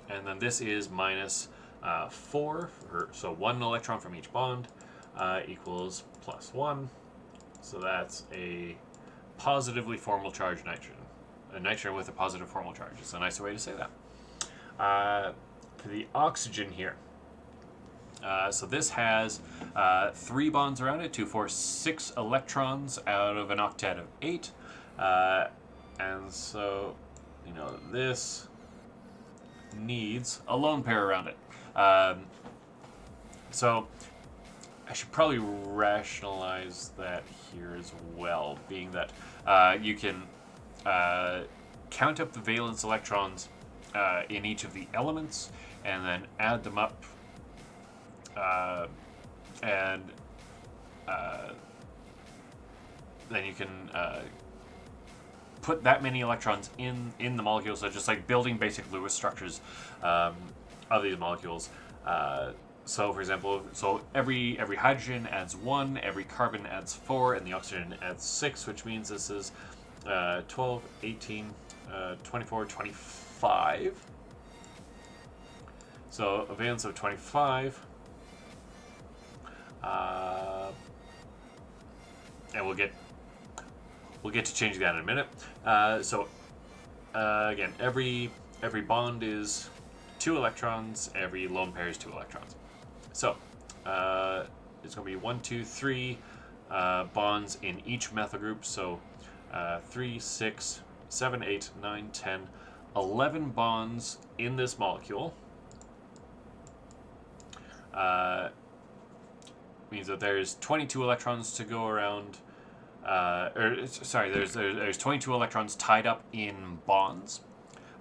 and then this is minus 4, so 1 electron from each bond equals plus 1. So that's a positively formal charged nitrogen. A nitrogen with a positive formal charge. It's a nicer way to say that. For the oxygen here, So this has 3 bonds around it, 2, 4, 6 electrons out of an octet of 8. And so, this needs a lone pair around it. So I should probably rationalize that here as well, being that you can count up the valence electrons in each of the elements and then add them up, and then you can put that many electrons in the molecules. So just like building basic Lewis structures of these molecules. So for example, every hydrogen adds 1, every carbon adds 4, and the oxygen adds 6, which means this is 12, 18, 24, 25. So a valence of 25. And we'll get to changing that in a minute. Again, every bond is 2 electrons. Every lone pair is 2 electrons. So it's going to be 1, 2, 3 bonds in each methyl group. So 3, 6, 7, 8, 9, 10, 11 bonds in this molecule. Means that there's 22 electrons to go around. There's 22 electrons tied up in bonds.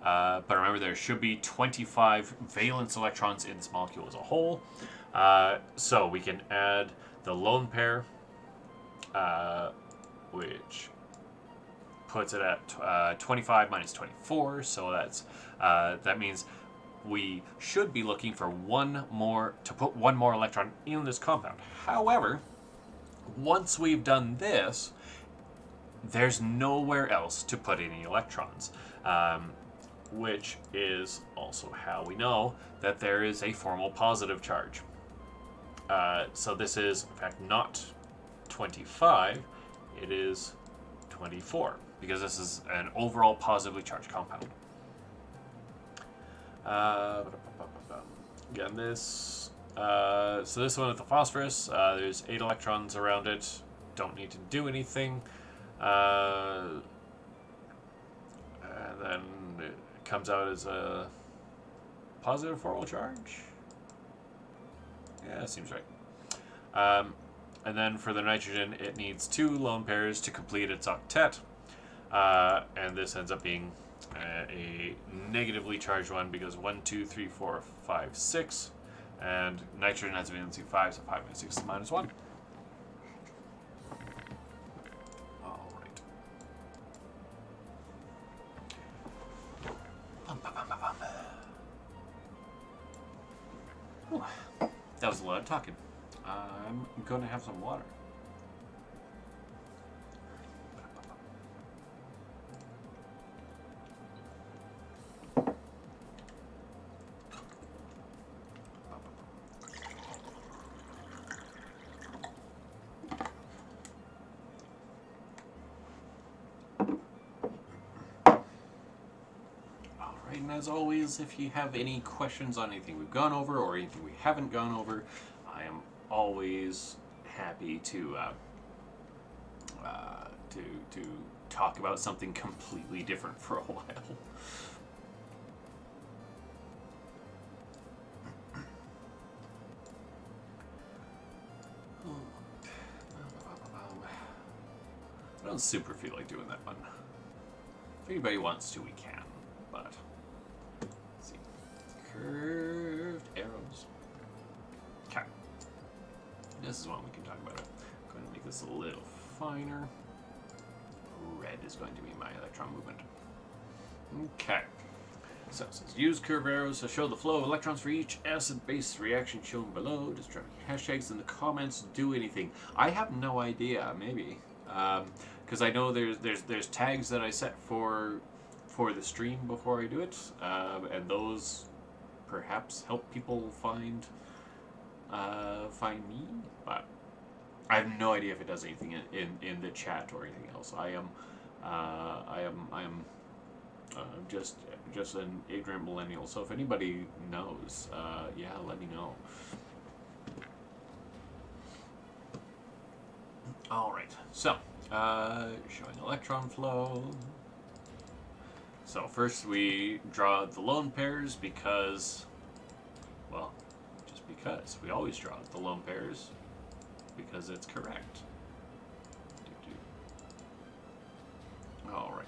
But remember, there should be 25 valence electrons in this molecule as a whole. So we can add the lone pair, which puts it at 25 minus 24. So that means we should be looking for to put one more electron in this compound. However, once we've done this, there's nowhere else to put any electrons, which is also how we know that there is a formal positive charge. So this is, in fact, not 25, it is 24, because this is an overall positively charged compound. Again, this this one with the phosphorus, there's 8 electrons around it. Don't need to do anything. And then it comes out as a positive formal charge. Yeah, that seems right. And then for the nitrogen, it needs 2 lone pairs to complete its octet. And this ends up being a negatively charged one because 1, 2, 3, 4, 5, 6. And nitrogen has a valency 5, so 5 minus 6 is minus 1. Alright. That was a lot of talking. I'm going to have some water. And as always, if you have any questions on anything we've gone over or anything we haven't gone over, I am always happy to talk about something completely different for a while. I don't super feel like doing that one. If anybody wants to, we can, but let's see. Curved arrows. Okay. This is one we can talk about. I'm going to make this a little finer. Red is going to be my electron movement. Okay. So it says use curved arrows to show the flow of electrons for each acid-base reaction shown below. Just drop hashtags in the comments. Do anything. I have no idea. Maybe. Because I know there's tags that I set for the stream before I do it, and those perhaps help people find me, but I have no idea if it does anything in the chat or anything else. I am just an ignorant millennial. So if anybody knows, yeah, let me know. All right. So, showing electron flow. So first we draw the lone pairs because, well, just because. We always draw the lone pairs because it's correct. All right.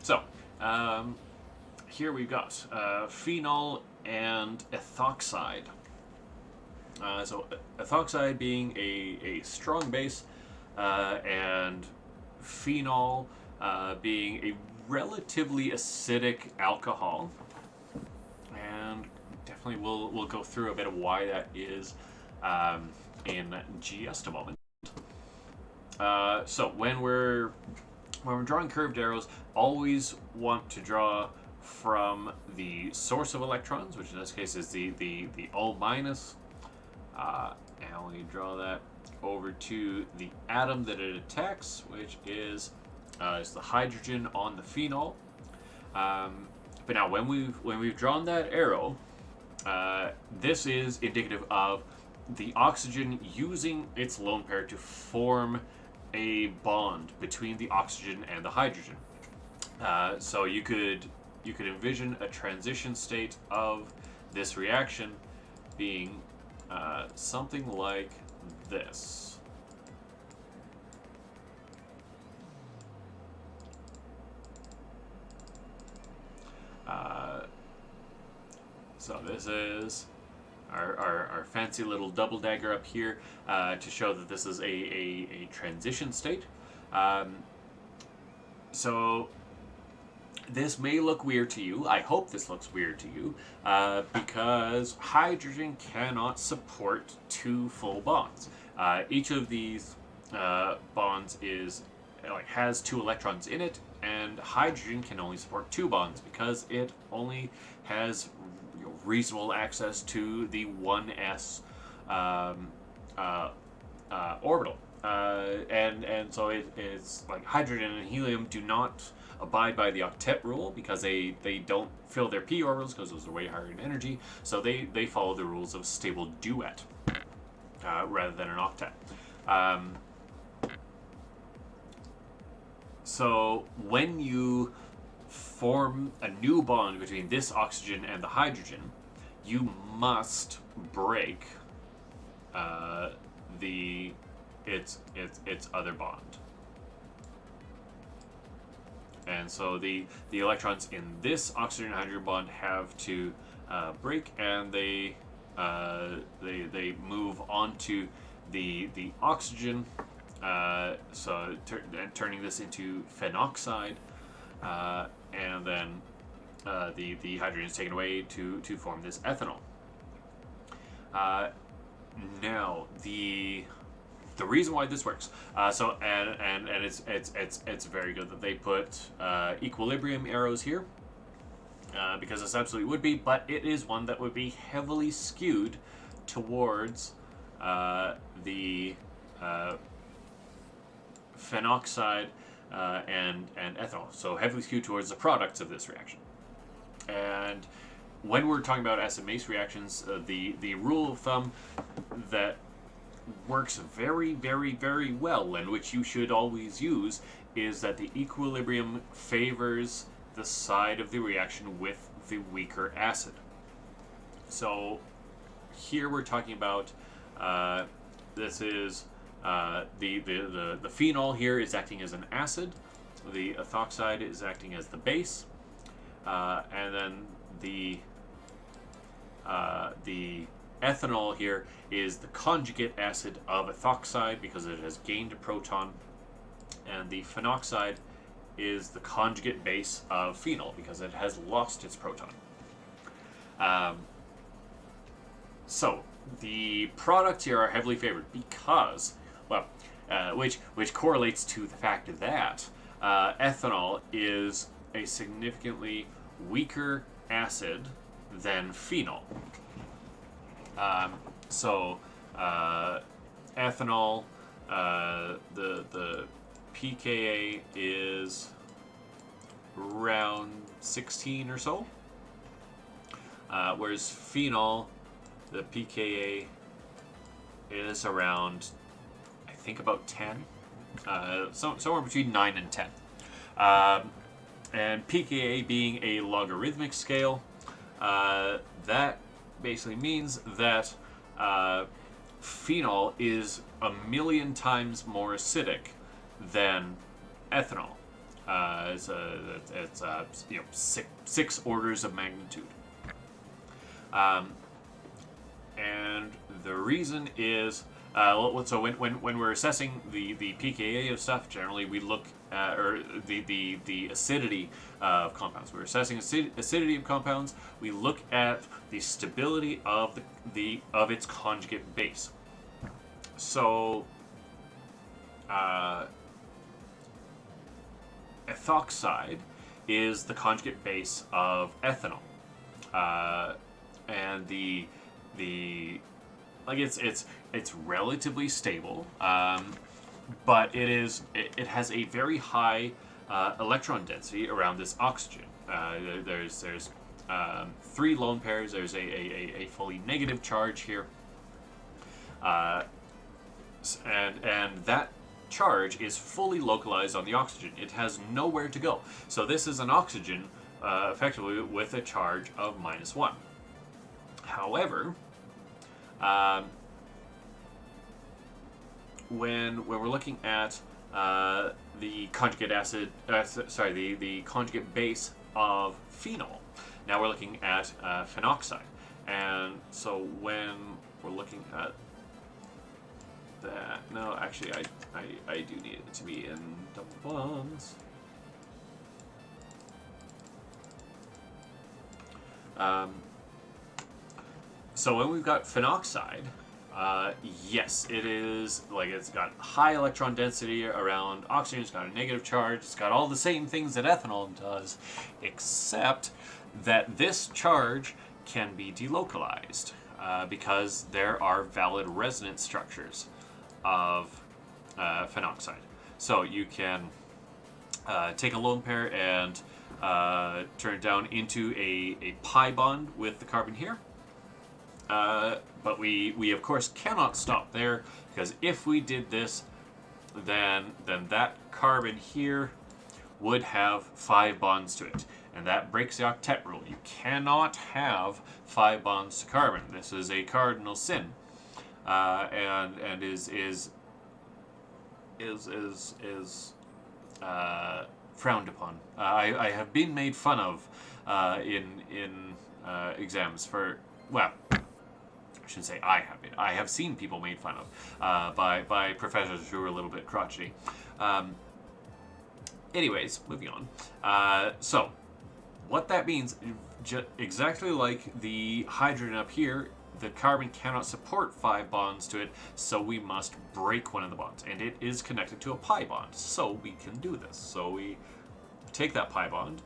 So, here we've got phenol and ethoxide. So ethoxide being a strong base, and phenol being a relatively acidic alcohol, and definitely we'll go through a bit of why that is in just a moment. So when we're drawing curved arrows, always want to draw from the source of electrons, which in this case is the O minus, and we draw that over to the atom that it attacks, which is the hydrogen on the phenol. But now, when we've drawn that arrow, this is indicative of the oxygen using its lone pair to form a bond between the oxygen and the hydrogen. So you could envision a transition state of this reaction being something like this. So this is our fancy little double dagger up here to show that this is a transition state. So this may look weird to you. I hope this looks weird to you because hydrogen cannot support two full bonds. Each of these bonds has two electrons in it, and hydrogen can only support two bonds because it only has reasonable access to the 1s orbital. And so it's like hydrogen and helium do not abide by the octet rule because they don't fill their p orbitals because those are way higher in energy. So they follow the rules of stable duet rather than an octet. So when you form a new bond between this oxygen and the hydrogen, you must break its other bond. And so the electrons in this oxygen hydrogen bond have to break, and they move onto the oxygen, turning this into phenoxide, and then the hydrogen is taken away to form this ethanol. Now the reason why this works, and it's very good that they put equilibrium arrows here, because this absolutely would be, but it is one that would be heavily skewed towards the phenoxide and ethanol, so heavily skewed towards the products of this reaction. And when we're talking about acid-base reactions, the rule of thumb that works very, very, very well, and which you should always use, is that the equilibrium favors the side of the reaction with the weaker acid. So here we're talking about this is the phenol here is acting as an acid, the ethoxide is acting as the base, and then the ethanol here is the conjugate acid of ethoxide because it has gained a proton, and the phenoxide is the conjugate base of phenol because it has lost its proton. So the products here are heavily favored because, well, which correlates to the fact that ethanol is a significantly weaker acid than phenol. Ethanol, the pKa is around 16 or so, whereas phenol, the pKa is around, I think about 10. Somewhere between 9 and 10. And pKa being a logarithmic scale, that basically means that phenol is 1,000,000 times more acidic than ethanol. It's six orders of magnitude. And the reason is, so when we're assessing the pKa of stuff, generally we look at, or the acidity of compounds. We're assessing acidity of compounds. We look at the stability of of its conjugate base. So, ethoxide is the conjugate base of ethanol, and it's relatively stable, but it has a very high electron density around this oxygen. There's 3 lone pairs. There's a fully negative charge here, and that charge is fully localized on the oxygen. It has nowhere to go. So this is an oxygen effectively with a charge of -1. However, when we're looking at the conjugate the conjugate base of phenol, now we're looking at phenoxide, and so when we're looking at that, no, actually, I do need it to be in double bonds. So when we've got phenoxide, yes, it is, like, it's got high electron density around oxygen, it's got a negative charge, it's got all the same things that ethanol does, except that this charge can be delocalized because there are valid resonance structures of phenoxide. So you can take a lone pair and turn it down into a pi bond with the carbon here. But we of course cannot stop there, because if we did this, then that carbon here would have 5 bonds to it, and that breaks the octet rule. You cannot have 5 bonds to carbon. This is a cardinal sin, and is frowned upon. I have been made fun of in exams for, well, I shouldn't say I have been. I have seen people made fun of by professors who are a little bit crotchety. Anyways, moving on. So, what that means, exactly like the hydrogen up here, the carbon cannot support 5 bonds to it, so we must break one of the bonds. And it is connected to a pi bond, so we can do this. So we take that pi bond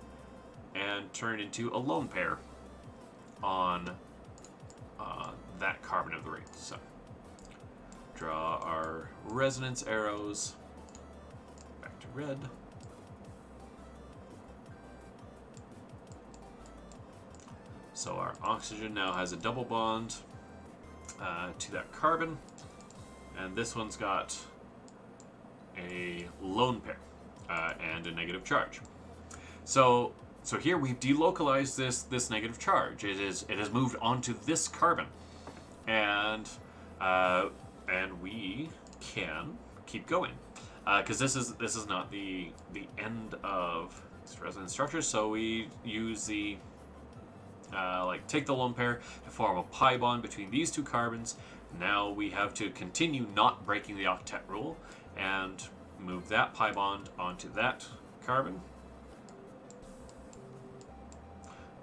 and turn it into a lone pair on that carbon of the ring. So, draw our resonance arrows back to red. So our oxygen now has a double bond to that carbon, and this one's got a lone pair and a negative charge. So here we've delocalized this negative charge. It has moved onto this carbon, and we can keep going because this is not the end of this resonance structure. So we use the take the lone pair to form a pi bond between these 2 carbons. Now we have to continue not breaking the octet rule and move that pi bond onto that carbon.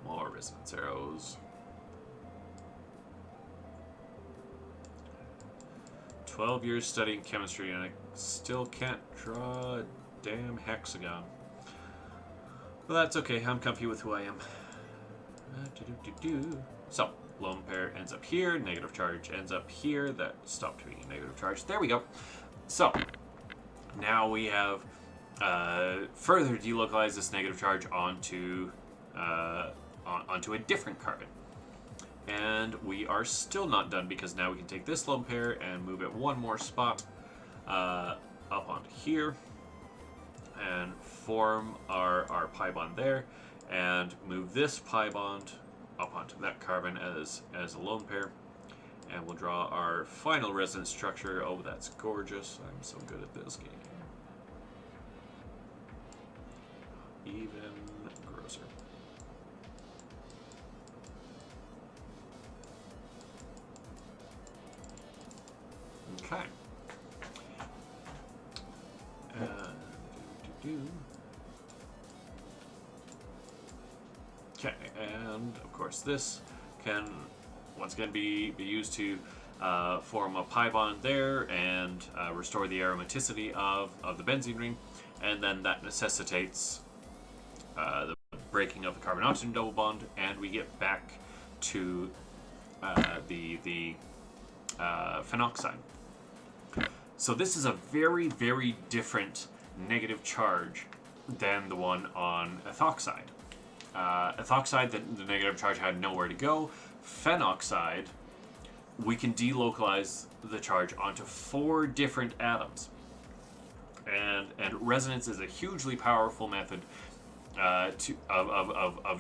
More resonance arrows. 12 years studying chemistry and I still can't draw a damn hexagon. Well, that's okay. I'm comfy with who I am. So, lone pair ends up here, negative charge ends up here. That stopped being a negative charge. There we go. So, now we have further delocalized this negative charge onto a different carbon. And we are still not done, because now we can take this lone pair and move it one more spot up onto here and form our pi bond there, and move this pi bond up onto that carbon as a lone pair. And we'll draw our final resonance structure. Oh, that's gorgeous. I'm so good at this game. Even grosser. Okay. Okay, and of course this can once again be used to form a pi bond there and restore the aromaticity of the benzene ring, and then that necessitates the breaking of the carbon-oxygen double bond, and we get back to the phenoxide. So this is a very, very different negative charge than the one on ethoxide. Ethoxide, the negative charge had nowhere to go. Phenoxide, we can delocalize the charge onto 4 different atoms. And resonance is a hugely powerful method of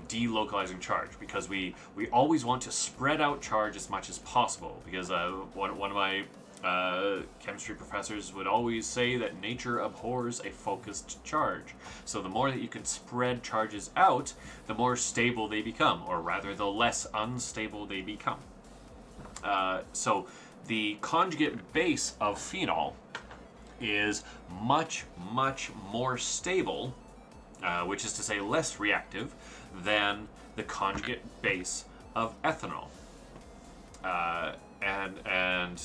delocalizing charge, because we always want to spread out charge as much as possible, because one of my chemistry professors would always say that nature abhors a focused charge. So the more that you can spread charges out, the more stable they become, or rather the less unstable they become. So the conjugate base of phenol is much, much more stable, which is to say less reactive, than the conjugate base of ethanol. And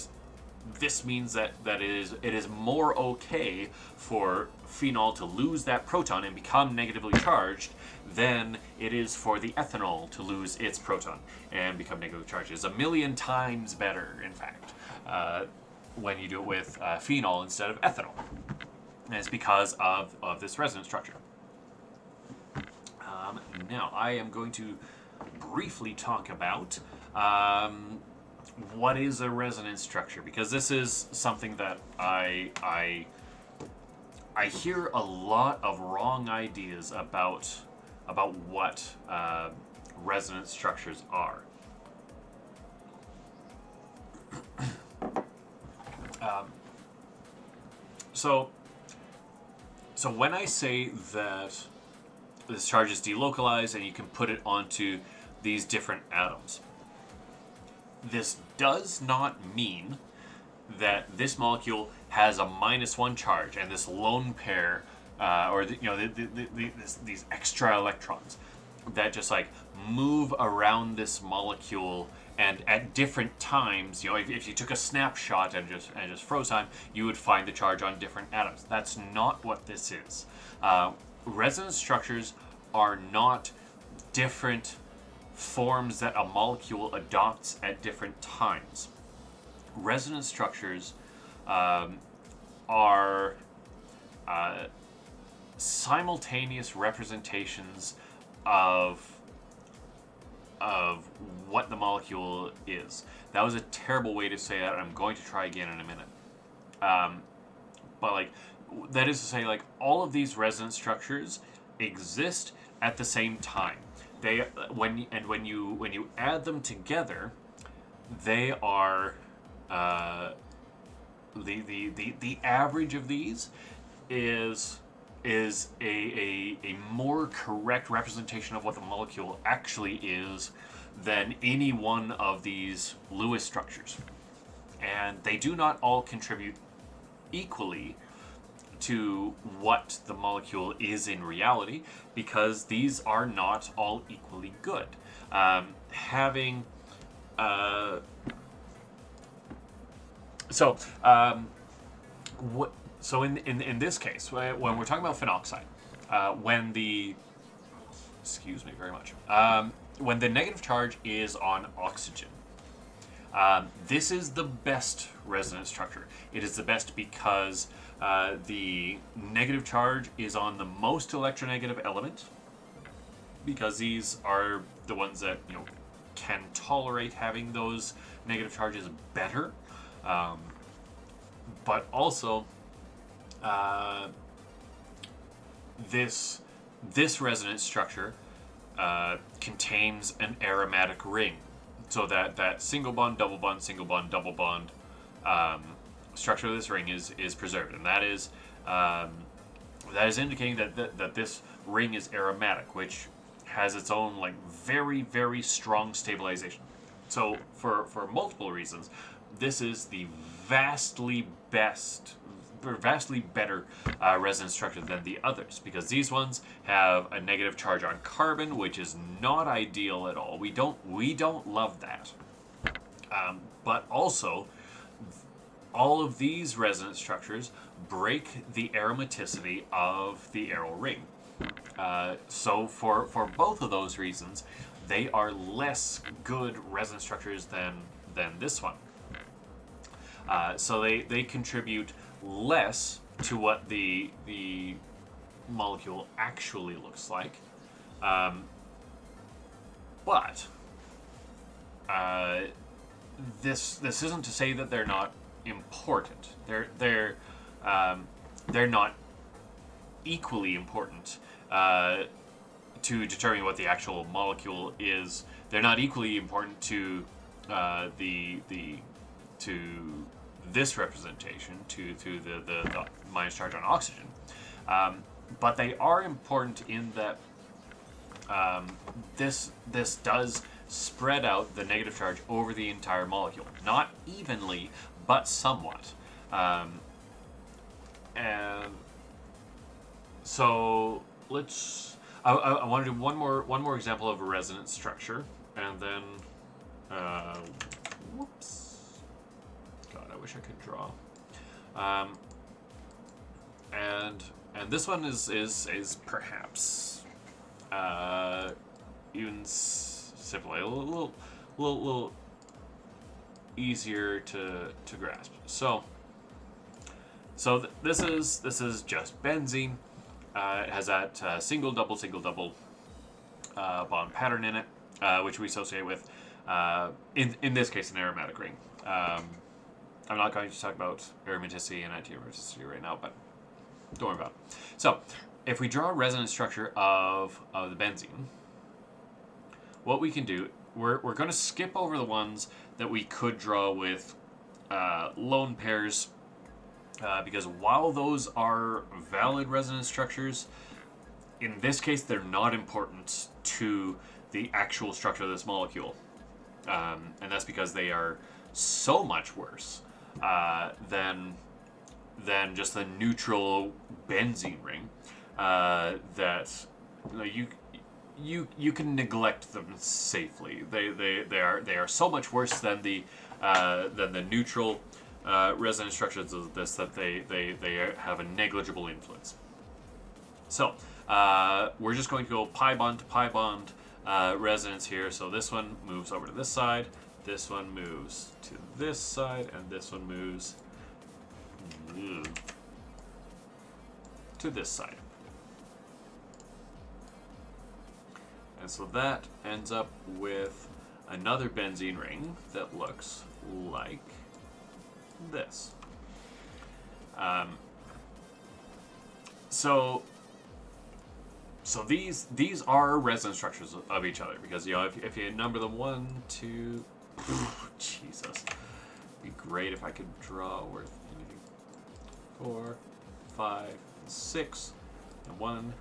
this means that it is more okay for phenol to lose that proton and become negatively charged than it is for the ethanol to lose its proton and become negatively charged. It's 1,000,000 times better, in fact, when you do it with phenol instead of ethanol. And it's because of this resonance structure. Now, I am going to briefly talk about what is a resonance structure, because this is something that I hear a lot of wrong ideas about what resonance structures are. So when I say that this charge is delocalized and you can put it onto these different atoms, this does not mean that this molecule has a -1 charge and this lone pair, these extra electrons that just like move around this molecule, and at different times, if you took a snapshot and just froze time, you would find the charge on different atoms. That's not what this is. Resonance structures are not different forms that a molecule adopts at different times. Resonance structures are simultaneous representations of what the molecule is. That was a terrible way to say that, and I'm going to try again in a minute. But that is to say, all of these resonance structures exist at the same time. When you add them together, they are the average of these is a more correct representation of what the molecule actually is than any one of these Lewis structures. And they do not all contribute equally to what the molecule is in reality, because these are not all equally good. So in this case, when we're talking about phenoxide, when the negative charge is on oxygen, this is the best resonance structure. It is the best because the negative charge is on the most electronegative element, because these are the ones that can tolerate having those negative charges better. But also, uh, this resonance structure contains an aromatic ring, so that single bond, double bond structure of this ring is preserved, and that is indicating that this ring is aromatic, which has its own like very very strong stabilization. So for multiple reasons, this is the vastly better resonance structure than the others, because these ones have a negative charge on carbon, which is not ideal at all. We don't love that. But also, all of these resonance structures break the aromaticity of the aryl ring. So for both of those reasons, they are less good resonance structures than this one. So they contribute less to what the molecule actually looks like. But this isn't to say that they're not important. They're not equally important to determine what the actual molecule is. They're not equally important to to this representation, to the minus charge on oxygen. But they are important in that this does spread out the negative charge over the entire molecule. Not evenly, but somewhat. And so let's. I want to do one more example of a resonance structure, and then. Whoops. God, I wish I could draw. And this one is perhaps even simply a little easier to grasp. So this is just benzene. It has that single double bond pattern in it, which we associate with in this case an aromatic ring. I'm not going to talk about aromaticity and anti-aromaticity right now, but don't worry about it. So if we draw a resonance structure of the benzene, what we can do, we're going to skip over the ones that we could draw with lone pairs, because while those are valid resonance structures, in this case they're not important to the actual structure of this molecule, and that's because they are so much worse than just the neutral benzene ring that you can neglect them safely. They are so much worse than the neutral resonance structures of this that they have a negligible influence. So we're just going to go pi bond to pi bond resonance here. So this one moves over to this side, this one moves to this side, and this one moves to this side. And so that ends up with another benzene ring that looks like this. So these are resonance structures of each other, because if you number them 1, 2, Jesus, it'd be great if I could draw worth anything. 4, 5, 6, and 1,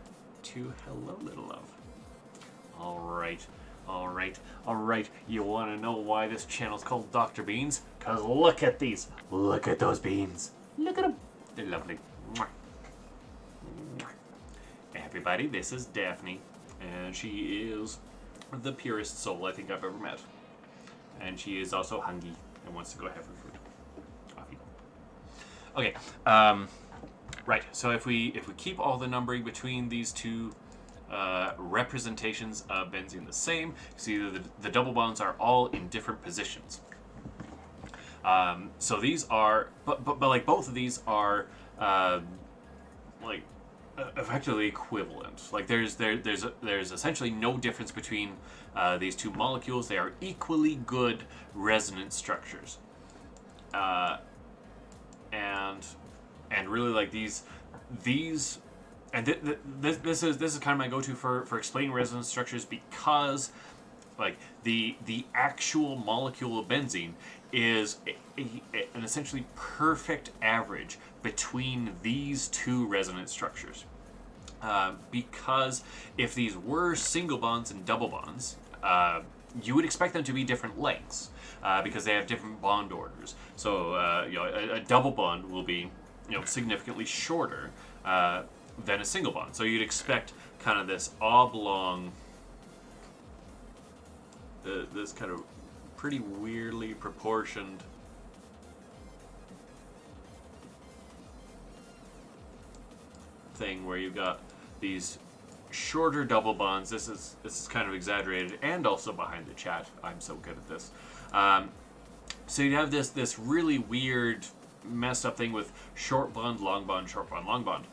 2. Hello, little love. All right. You want to know why this channel's called Dr. Beans? Cause look at these. Look at those beans. Look at them. They're lovely. Everybody, this is Daphne, and she is the purest soul I think I've ever met. And she is also hungry and wants to go have her food. Off you go. Okay. Right. So if we keep all the numbering between these two representations of benzene the same, see the double bonds are all in different positions. So these are, but like both of these are like effectively equivalent. Like there's essentially no difference between these two molecules. They are equally good resonance structures, and and really like these and this is kind of my go-to for explaining resonance structures, because like the actual molecule of benzene is an essentially perfect average between these two resonance structures. Because if these were single bonds and double bonds, you would expect them to be different lengths, because they have different bond orders. So a double bond will be significantly shorter than a single bond. So you'd expect kind of this oblong, this kind of pretty weirdly proportioned thing where you've got these shorter double bonds. This is kind of exaggerated, and also behind the chat. I'm so good at this. So you'd have this really weird, messed up thing with short bond, long bond, short bond, long bond.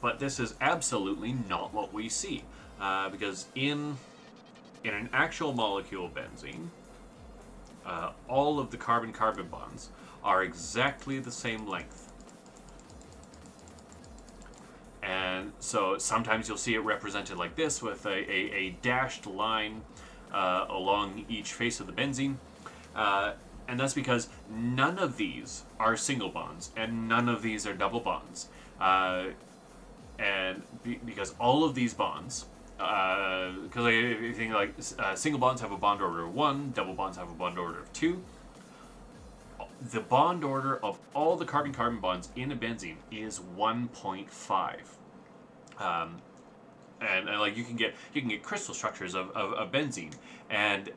But this is absolutely not what we see, because in an actual molecule of benzene, all of the carbon-carbon bonds are exactly the same length. And so sometimes you'll see it represented like this, with a dashed line along each face of the benzene. And that's because none of these are single bonds, and none of these are double bonds. Because all of these bonds, because if you think like single bonds have a bond order of 1, double bonds have a bond order of 2. The bond order of all the carbon-carbon bonds in a benzene is 1.5. And like you can get crystal structures of benzene, and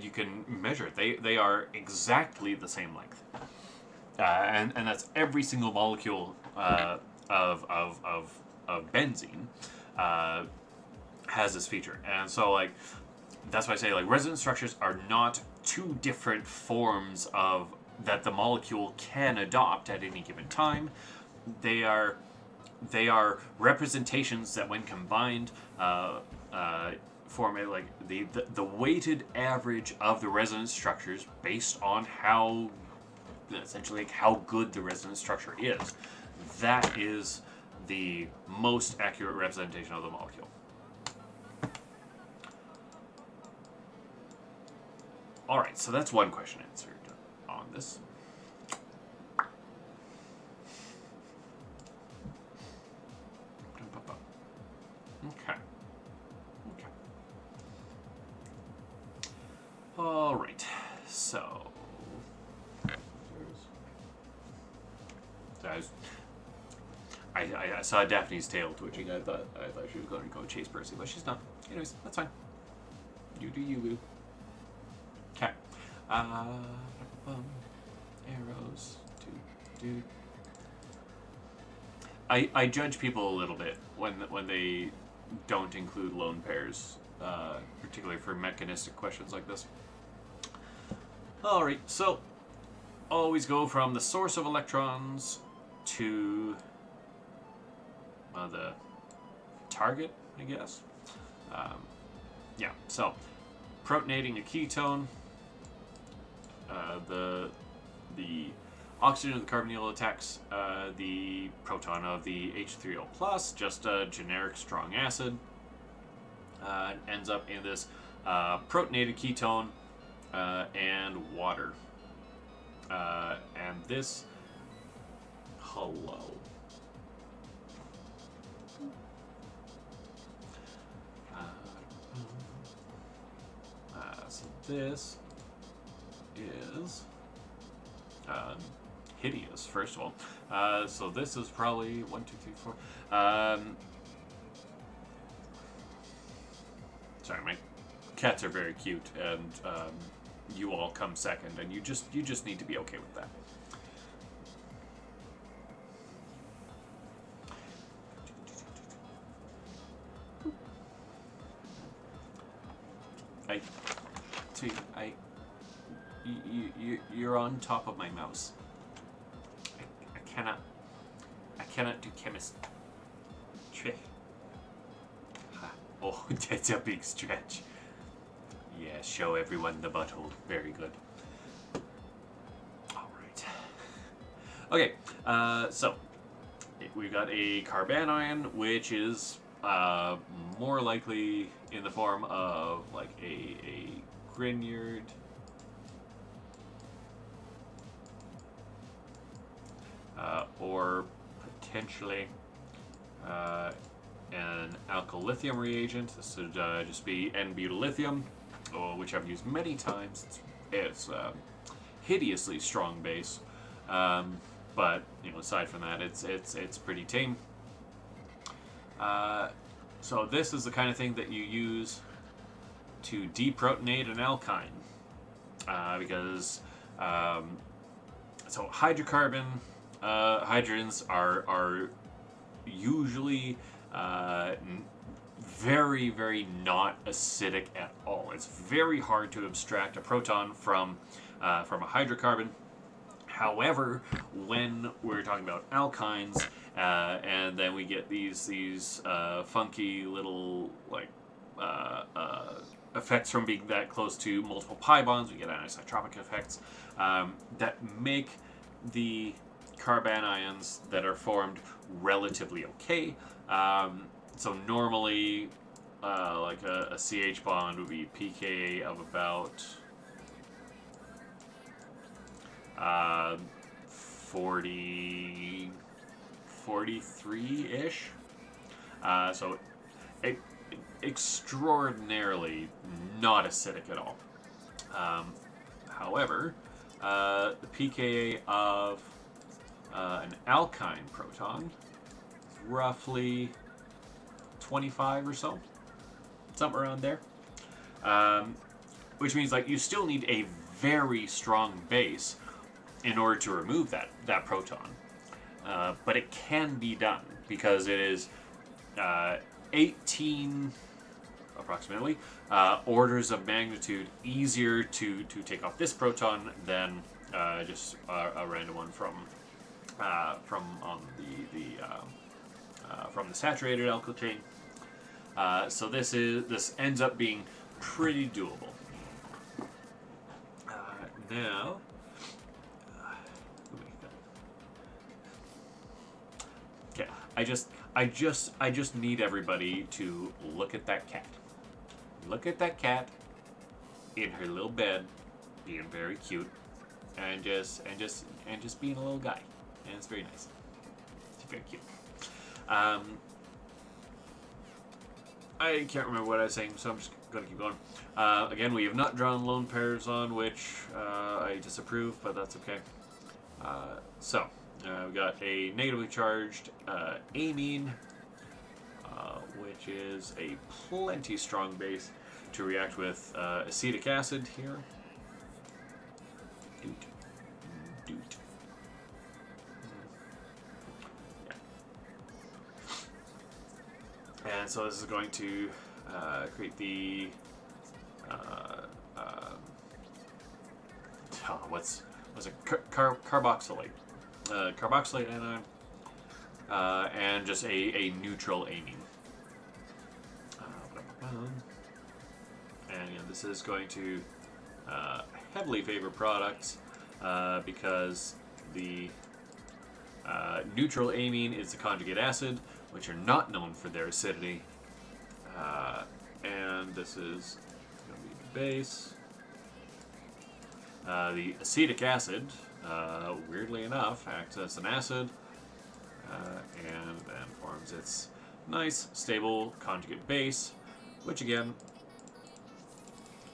you can measure it. They are exactly the same length, and that's every single molecule of benzene has this feature. And so like that's why I say like resonance structures are not two different forms of that the molecule can adopt at any given time. They are representations that, when combined, form like the weighted average of the resonance structures based on how essentially like how good the resonance structure is. That is the most accurate representation of the molecule. All right, so that's one question answered on this. Okay. All right. So I saw Daphne's tail twitching. I thought she was going to go chase Percy, but she's not. Anyways, that's fine. You do you, boo. Okay. Arrows. I judge people a little bit when they don't include lone pairs, particularly for mechanistic questions like this. All right, so always go from the source of electrons to the target, I guess. Yeah, so protonating a ketone, the oxygen of the carbonyl attacks the proton of the H3O+, just a generic strong acid, and ends up in this protonated ketone and water. And this, hello. So this is hideous, first of all. So this is probably 1, 2, 3, 4. Sorry, my cats are very cute, and you all come second, and you just need to be okay with that. You're on top of my mouse. I cannot do chemistry. Oh, that's a big stretch. Yeah, show everyone the butthole. Very good. All Okay, so we've got a carbanion, which is more likely in the form of like a Grignard. Or potentially an alkylithium reagent. This would just be N-butyllithium, which I've used many times. It's hideously strong base, but aside from that, it's pretty tame. So this is the kind of thing that you use to deprotonate an alkyne, because so hydrocarbon hydrogens are usually very, very not acidic at all. It's very hard to abstract a proton from a hydrocarbon. However, when we're talking about alkynes, and then we get these funky little effects from being that close to multiple pi bonds, we get anisotropic effects that make the carbanions that are formed relatively okay. So normally, like a CH bond would be pKa of about 43-ish. So extraordinarily not acidic at all. However, the pKa of an alkyne proton is roughly 25 or so, somewhere around there. Which means like you still need a very strong base in order to remove that proton. But it can be done because it is 18 approximately orders of magnitude easier to take off this proton than just a random one from the saturated alkyl chain. So this ends up being pretty doable. Now, okay, I just need everybody to look at that cat. Look at that cat in her little bed, being very cute, and just being a little guy, and it's very nice. It's very cute. I can't remember what I was saying, so I'm just going to keep going. Again, we have not drawn lone pairs on, which I disapprove, but that's okay. So, we've got a negatively charged amine, which is a plenty strong base to react with acetic acid here. Doot. And so this is going to create the what's it? Carboxylate, carboxylate anion, and just a neutral amine. And this is going to heavily favor products because the neutral amine is the conjugate acid, which are not known for their acidity. And this is going to be the base. The acetic acid, weirdly enough, acts as an acid and then forms its nice, stable conjugate base, which again,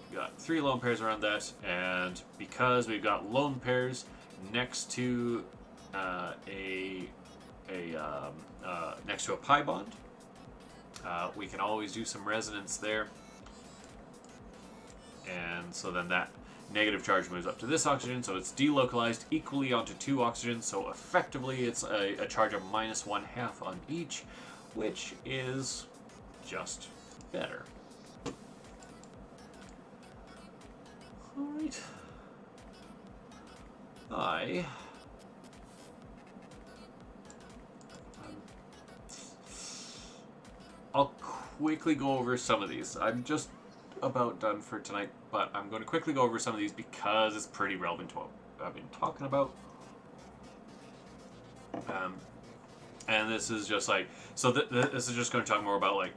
we've got 3 lone pairs around that, and because we've got lone pairs next to next to a pi bond, we can always do some resonance there, and so then that negative charge moves up to this oxygen, so it's delocalized equally onto 2 oxygens, so effectively it's a charge of -1/2 on each, which is just better. Alright. I'll quickly go over some of these. I'm just about done for tonight, but I'm going to quickly go over some of these because it's pretty relevant to what I've been talking about. Um, and this is just like, so this is just going to talk more about like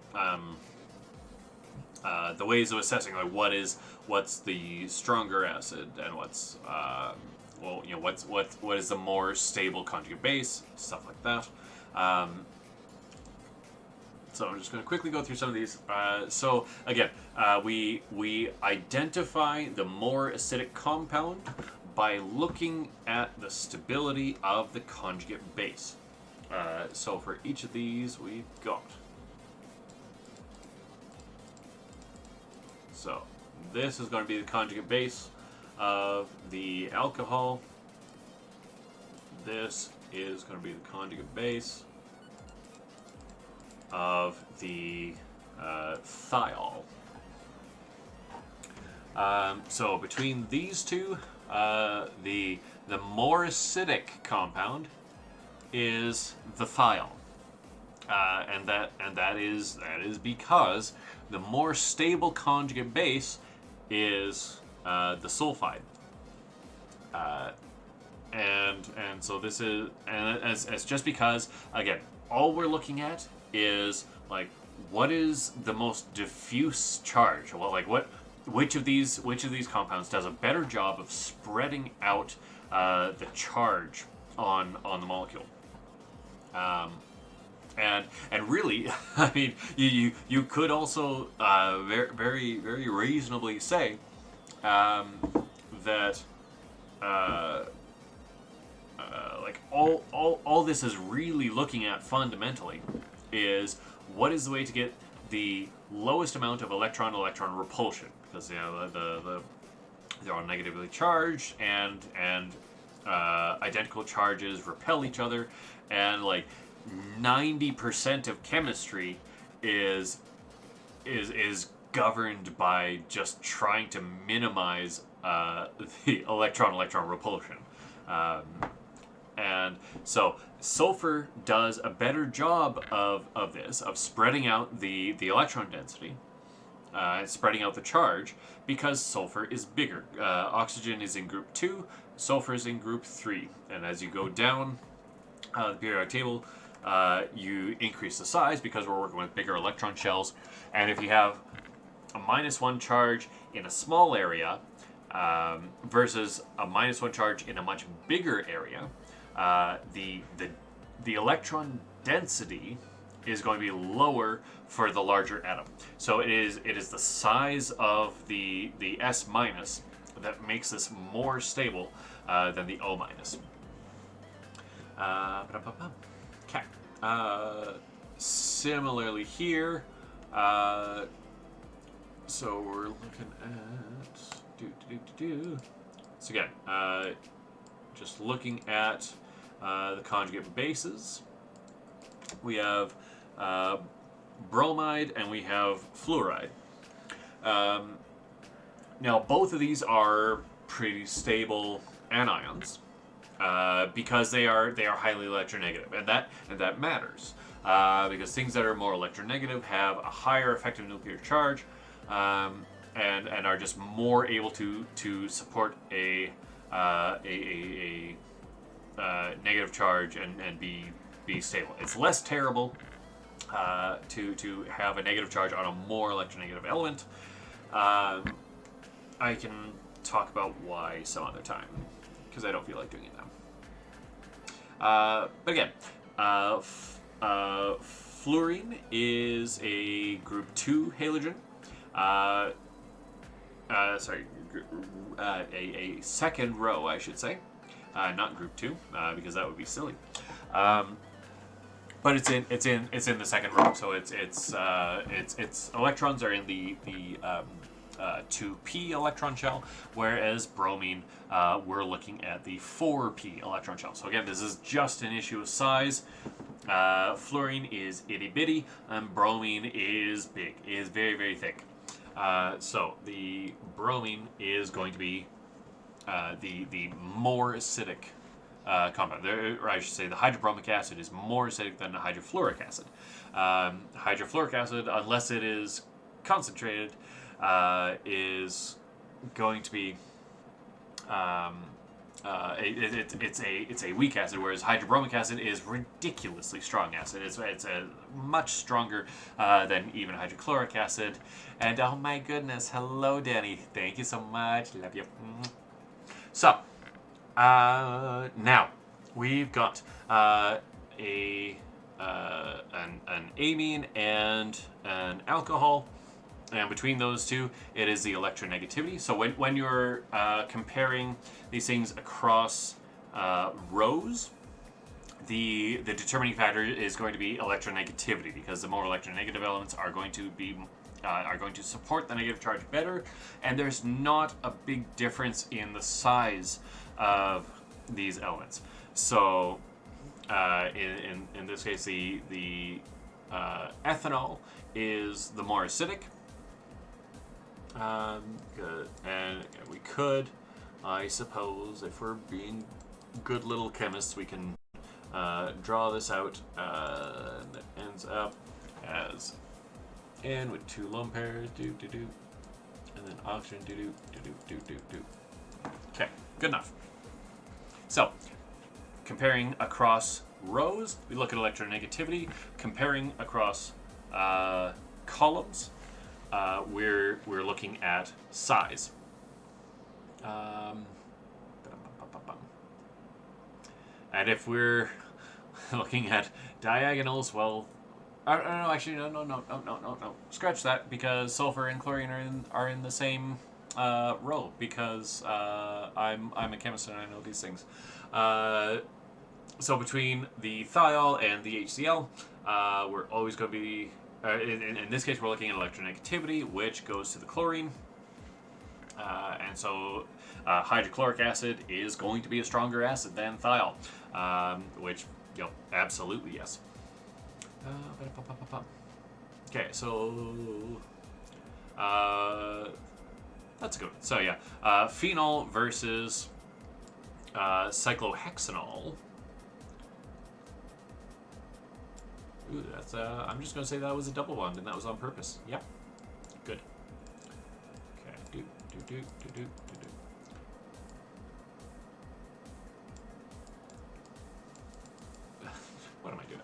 the ways of assessing like what's the stronger acid and what's well, you know, what is the more stable conjugate base, stuff like that. So I'm just going to quickly go through some of these. So again, we identify the more acidic compound by looking at the stability of the conjugate base. So for each of these, we've got. So this is going to be the conjugate base of the alcohol. This is going to be the conjugate base of the thiol. So between these two, the more acidic compound is the thiol, and that is because the more stable conjugate base is the sulfide. And so this is, and it's just because, again, all we're looking at is like what is the most diffuse charge. Well, like which of these compounds does a better job of spreading out the charge on the molecule. And really, I mean, you could also very reasonably say that like all this is really looking at fundamentally is what is the way to get the lowest amount of electron repulsion, because you know they're all negatively charged, and identical charges repel each other, and like 90% of chemistry is governed by just trying to minimize the electron repulsion. And so sulfur does a better job of this, of spreading out the electron density, spreading out the charge, because sulfur is bigger. Oxygen is in group 2, sulfur is in group 3. And as you go down the periodic table, you increase the size because we're working with bigger electron shells. And if you have a -1 charge in a small area versus a -1 charge in a much bigger area, the electron density is going to be lower for the larger atom. So it is the size of the S- that makes this more stable than the O-. Okay. Similarly here, so we're looking at So again, just looking at the conjugate bases, we have bromide and we have fluoride. Now both of these are pretty stable anions. Because they are highly electronegative, and that matters because things that are more electronegative have a higher effective nuclear charge, and are just more able to support a negative charge and be stable. It's less terrible to have a negative charge on a more electronegative element. I can talk about why some other time, because I don't feel like doing it now. But again, fluorine is a group 2 halogen. A second row, I should say, not group 2, because that would be silly. But it's in the second row, so its electrons are in the 2p electron shell, whereas bromine, we're looking at the 4p electron shell. So again, this is just an issue of size. Fluorine is itty bitty, and bromine is big, is very, very thick. So the bromine is going to be the more acidic compound. Or I should say the hydrobromic acid is more acidic than the hydrofluoric acid. Hydrofluoric acid, unless it is concentrated, is going to be it's a weak acid, whereas hydrobromic acid is ridiculously strong acid. It's a much stronger than even hydrochloric acid. And oh my goodness, hello Danny, thank you so much, love you. So now we've got an amine and an alcohol. And between those two, it is the electronegativity. So when you're comparing these things across rows, the determining factor is going to be electronegativity, because the more electronegative elements are going to support the negative charge better, and there's not a big difference in the size of these elements. So in this case, the ethanol is the more acidic. Good. And we could, I suppose, if we're being good little chemists, we can draw this out, and it ends up as N with 2 lone pairs, and then oxygen, Okay, good enough. So, comparing across rows, we look at electronegativity. Comparing across columns, we're looking at size. And if we're looking at diagonals, well, no, actually, no. Scratch that, because sulfur and chlorine are in the same row, because I'm a chemist and I know these things. So between the thiol and the HCl, we're always going to be, in this case, we're looking at electronegativity, which goes to the chlorine. And so hydrochloric acid is going to be a stronger acid than thiol, which, absolutely yes. Okay, so that's a good one. So yeah, phenol versus cyclohexanol. Ooh, that's I'm just going to say that was a double bond, and that was on purpose. Yep. Good. Okay. Do. What am I doing?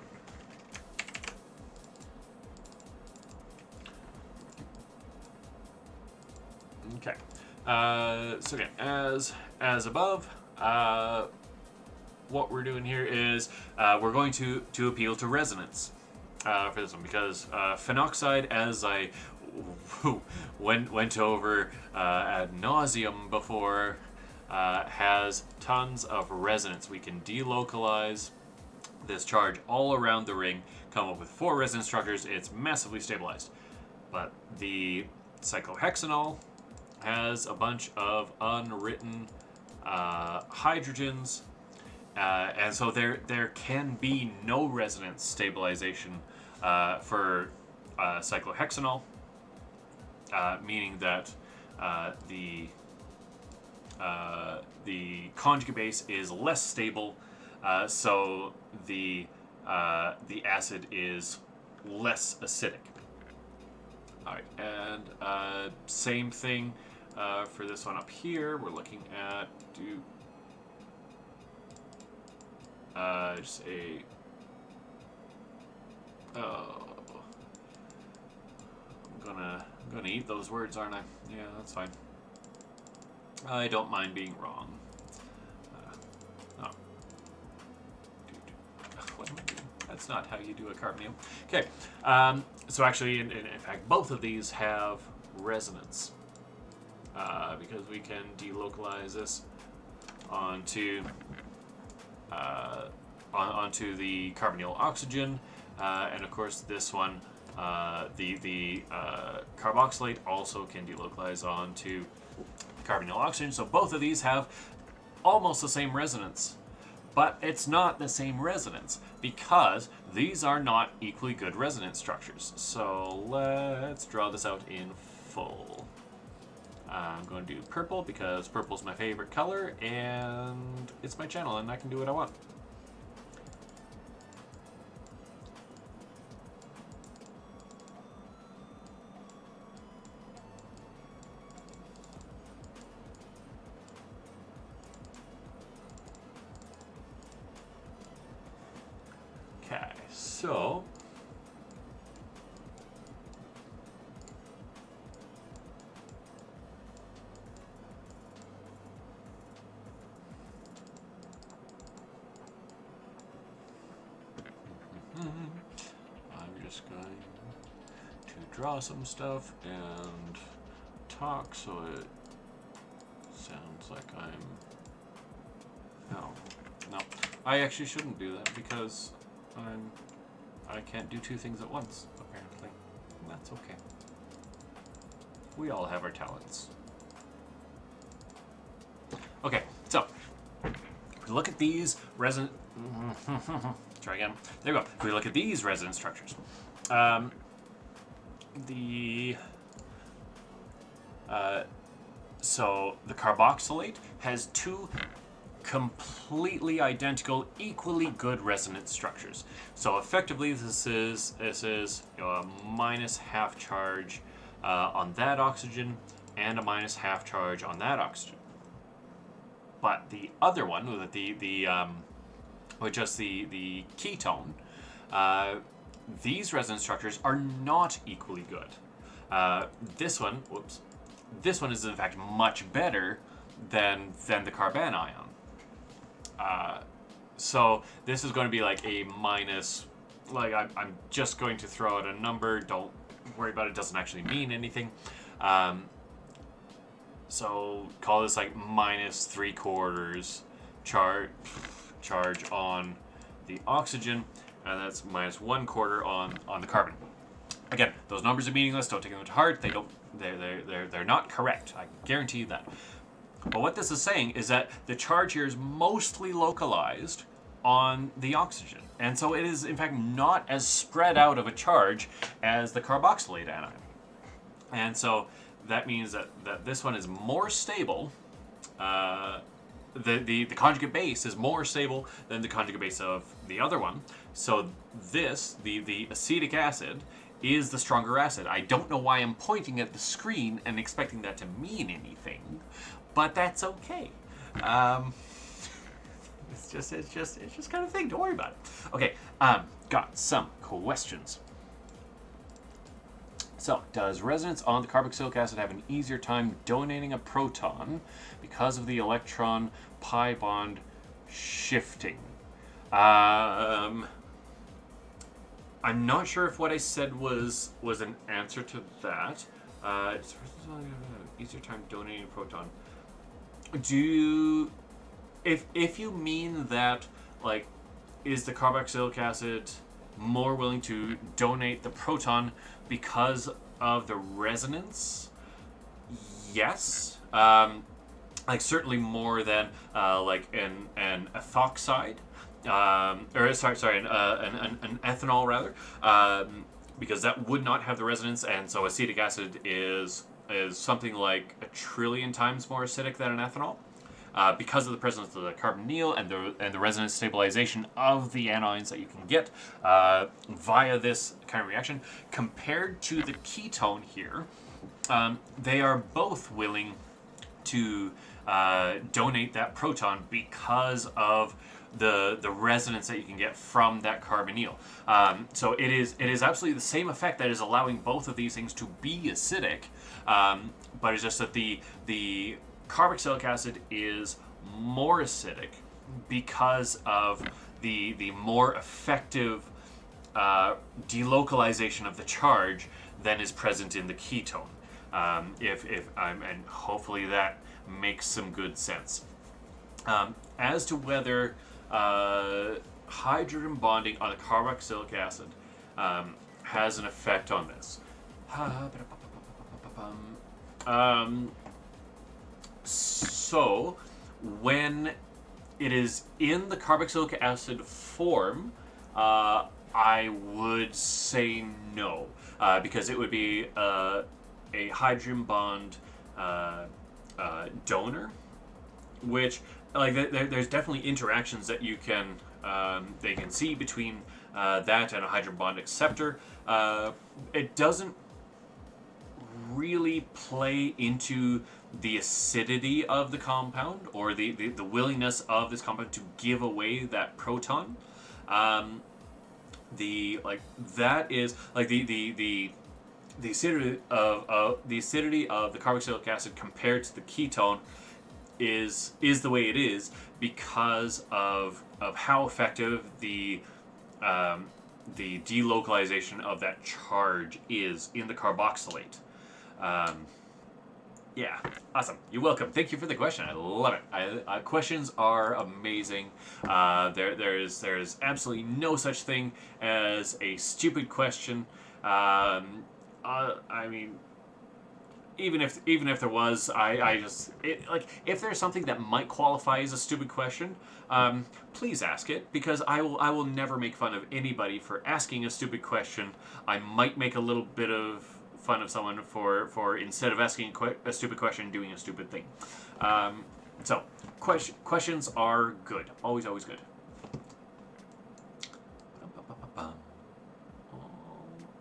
Okay. So again, as above, what we're doing here is we're going to appeal to resonance for this one, because phenoxide, as I went over ad nauseum before, has tons of resonance. We can delocalize this charge all around the ring, come up with 4 resonance structures. It's massively stabilized. But the cyclohexanol has a bunch of unwritten hydrogens, and so there can be no resonance stabilization for cyclohexanol, meaning that the conjugate base is less stable, so the acid is less acidic. All right, and same thing for this one up here. We're looking at just a I'm gonna eat those words, aren't I? Yeah, that's fine. I don't mind being wrong. What am I doing? That's not how you do a carb meal. Okay, so actually, in fact, both of these have resonance, because we can delocalize this onto the carbonyl oxygen, and of course this one, the carboxylate also can delocalize onto carbonyl oxygen. So both of these have almost the same resonance, but it's not the same resonance because these are not equally good resonance structures. So let's draw this out in full. I'm going to do purple because purple's my favorite color and it's my channel and I can do what I want. So I'm just going to draw some stuff and talk so it sounds like I'm... No. I actually shouldn't do that because I can't do two things at once, apparently. And that's okay. We all have our talents. Okay, so if we look at these resonant... Try again. There we go. If we look at these resonance structures, so the carboxylate has two completely identical, equally good resonance structures. So effectively, this is a minus half charge on that oxygen and a minus half charge on that oxygen. But the other one, with just the ketone, these resonance structures are not equally good. This one is in fact much better than the carbon ion. So this is going to be like a minus, like I'm just going to throw out a number, don't worry about it, doesn't actually mean anything. So call this like minus 3/4 charge on the oxygen, and that's minus 1/4 on the carbon. Again, those numbers are meaningless, don't take them to heart, they're not correct, I guarantee you that. But what this is saying is that the charge here is mostly localized on the oxygen. And so it is, in fact, not as spread out of a charge as the carboxylate anion. And so that means that this one is more stable. The conjugate base is more stable than the conjugate base of the other one. So this, the acetic acid, is the stronger acid. I don't know why I'm pointing at the screen and expecting that to mean anything, but that's okay. It's just kind of a thing. Don't worry about it. Okay, got some questions. So, does resonance on the carboxylic acid have an easier time donating a proton because of the electron pi bond shifting? I'm not sure if what I said was an answer to that. It's easier time donating a proton. If you mean that, like, is the carboxylic acid more willing to donate the proton because of the resonance? Yes. Like certainly more than like an ethoxide. An ethanol rather, because that would not have the resonance, and so acetic acid is something like 1 trillion times more acidic than an ethanol, because of the presence of the carbonyl and the resonance stabilization of the anions that you can get via this kind of reaction. Compared to the ketone here, they are both willing to donate that proton because of the resonance that you can get from that carbonyl. So it is absolutely the same effect that is allowing both of these things to be acidic, but it's just that the carboxylic acid is more acidic because of the more effective delocalization of the charge than is present in the ketone. And hopefully that makes some good sense. As to whether hydrogen bonding on the carboxylic acid has an effect on this. So, when it is in the carboxylic acid form, I would say no, because it would be a hydrogen bond donor, which, like, there's definitely interactions that you can they can see between that and a hydrogen bond acceptor. It doesn't really play into the acidity of the compound or the willingness of this compound to give away that proton. the like that is like the acidity of the carboxylic acid compared to the ketone is the way it is because of how effective the delocalization of that charge is in the carboxylate. Um, yeah, awesome. You're welcome. Thank you for the question. I love it. Questions are amazing. There's absolutely no such thing as a stupid question. I mean, even if there was, I just like if there's something that might qualify as a stupid question, please ask it because I will never make fun of anybody for asking a stupid question. I might make a little bit of fun of someone for instead of asking a stupid question, doing a stupid thing. So questions are good, always good.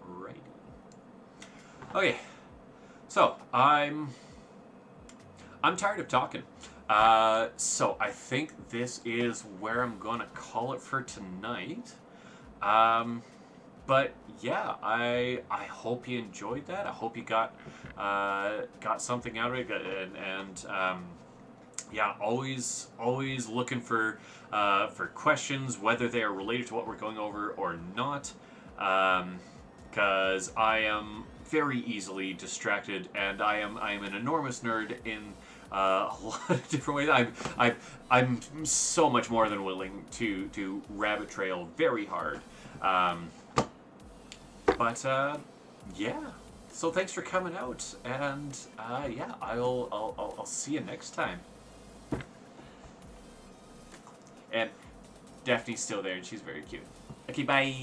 Alrighty. Okay. So I'm tired of talking. So I think this is where I'm gonna call it for tonight. But yeah, I hope you enjoyed that. I hope you got something out of it, and yeah, always looking for questions, whether they are related to what we're going over or not. Because I am very easily distracted, and I am an enormous nerd in a lot of different ways. I'm so much more than willing to rabbit trail very hard. But yeah. So thanks for coming out, and yeah, I'll see you next time. And Daphne's still there, and she's very cute. Okay, bye.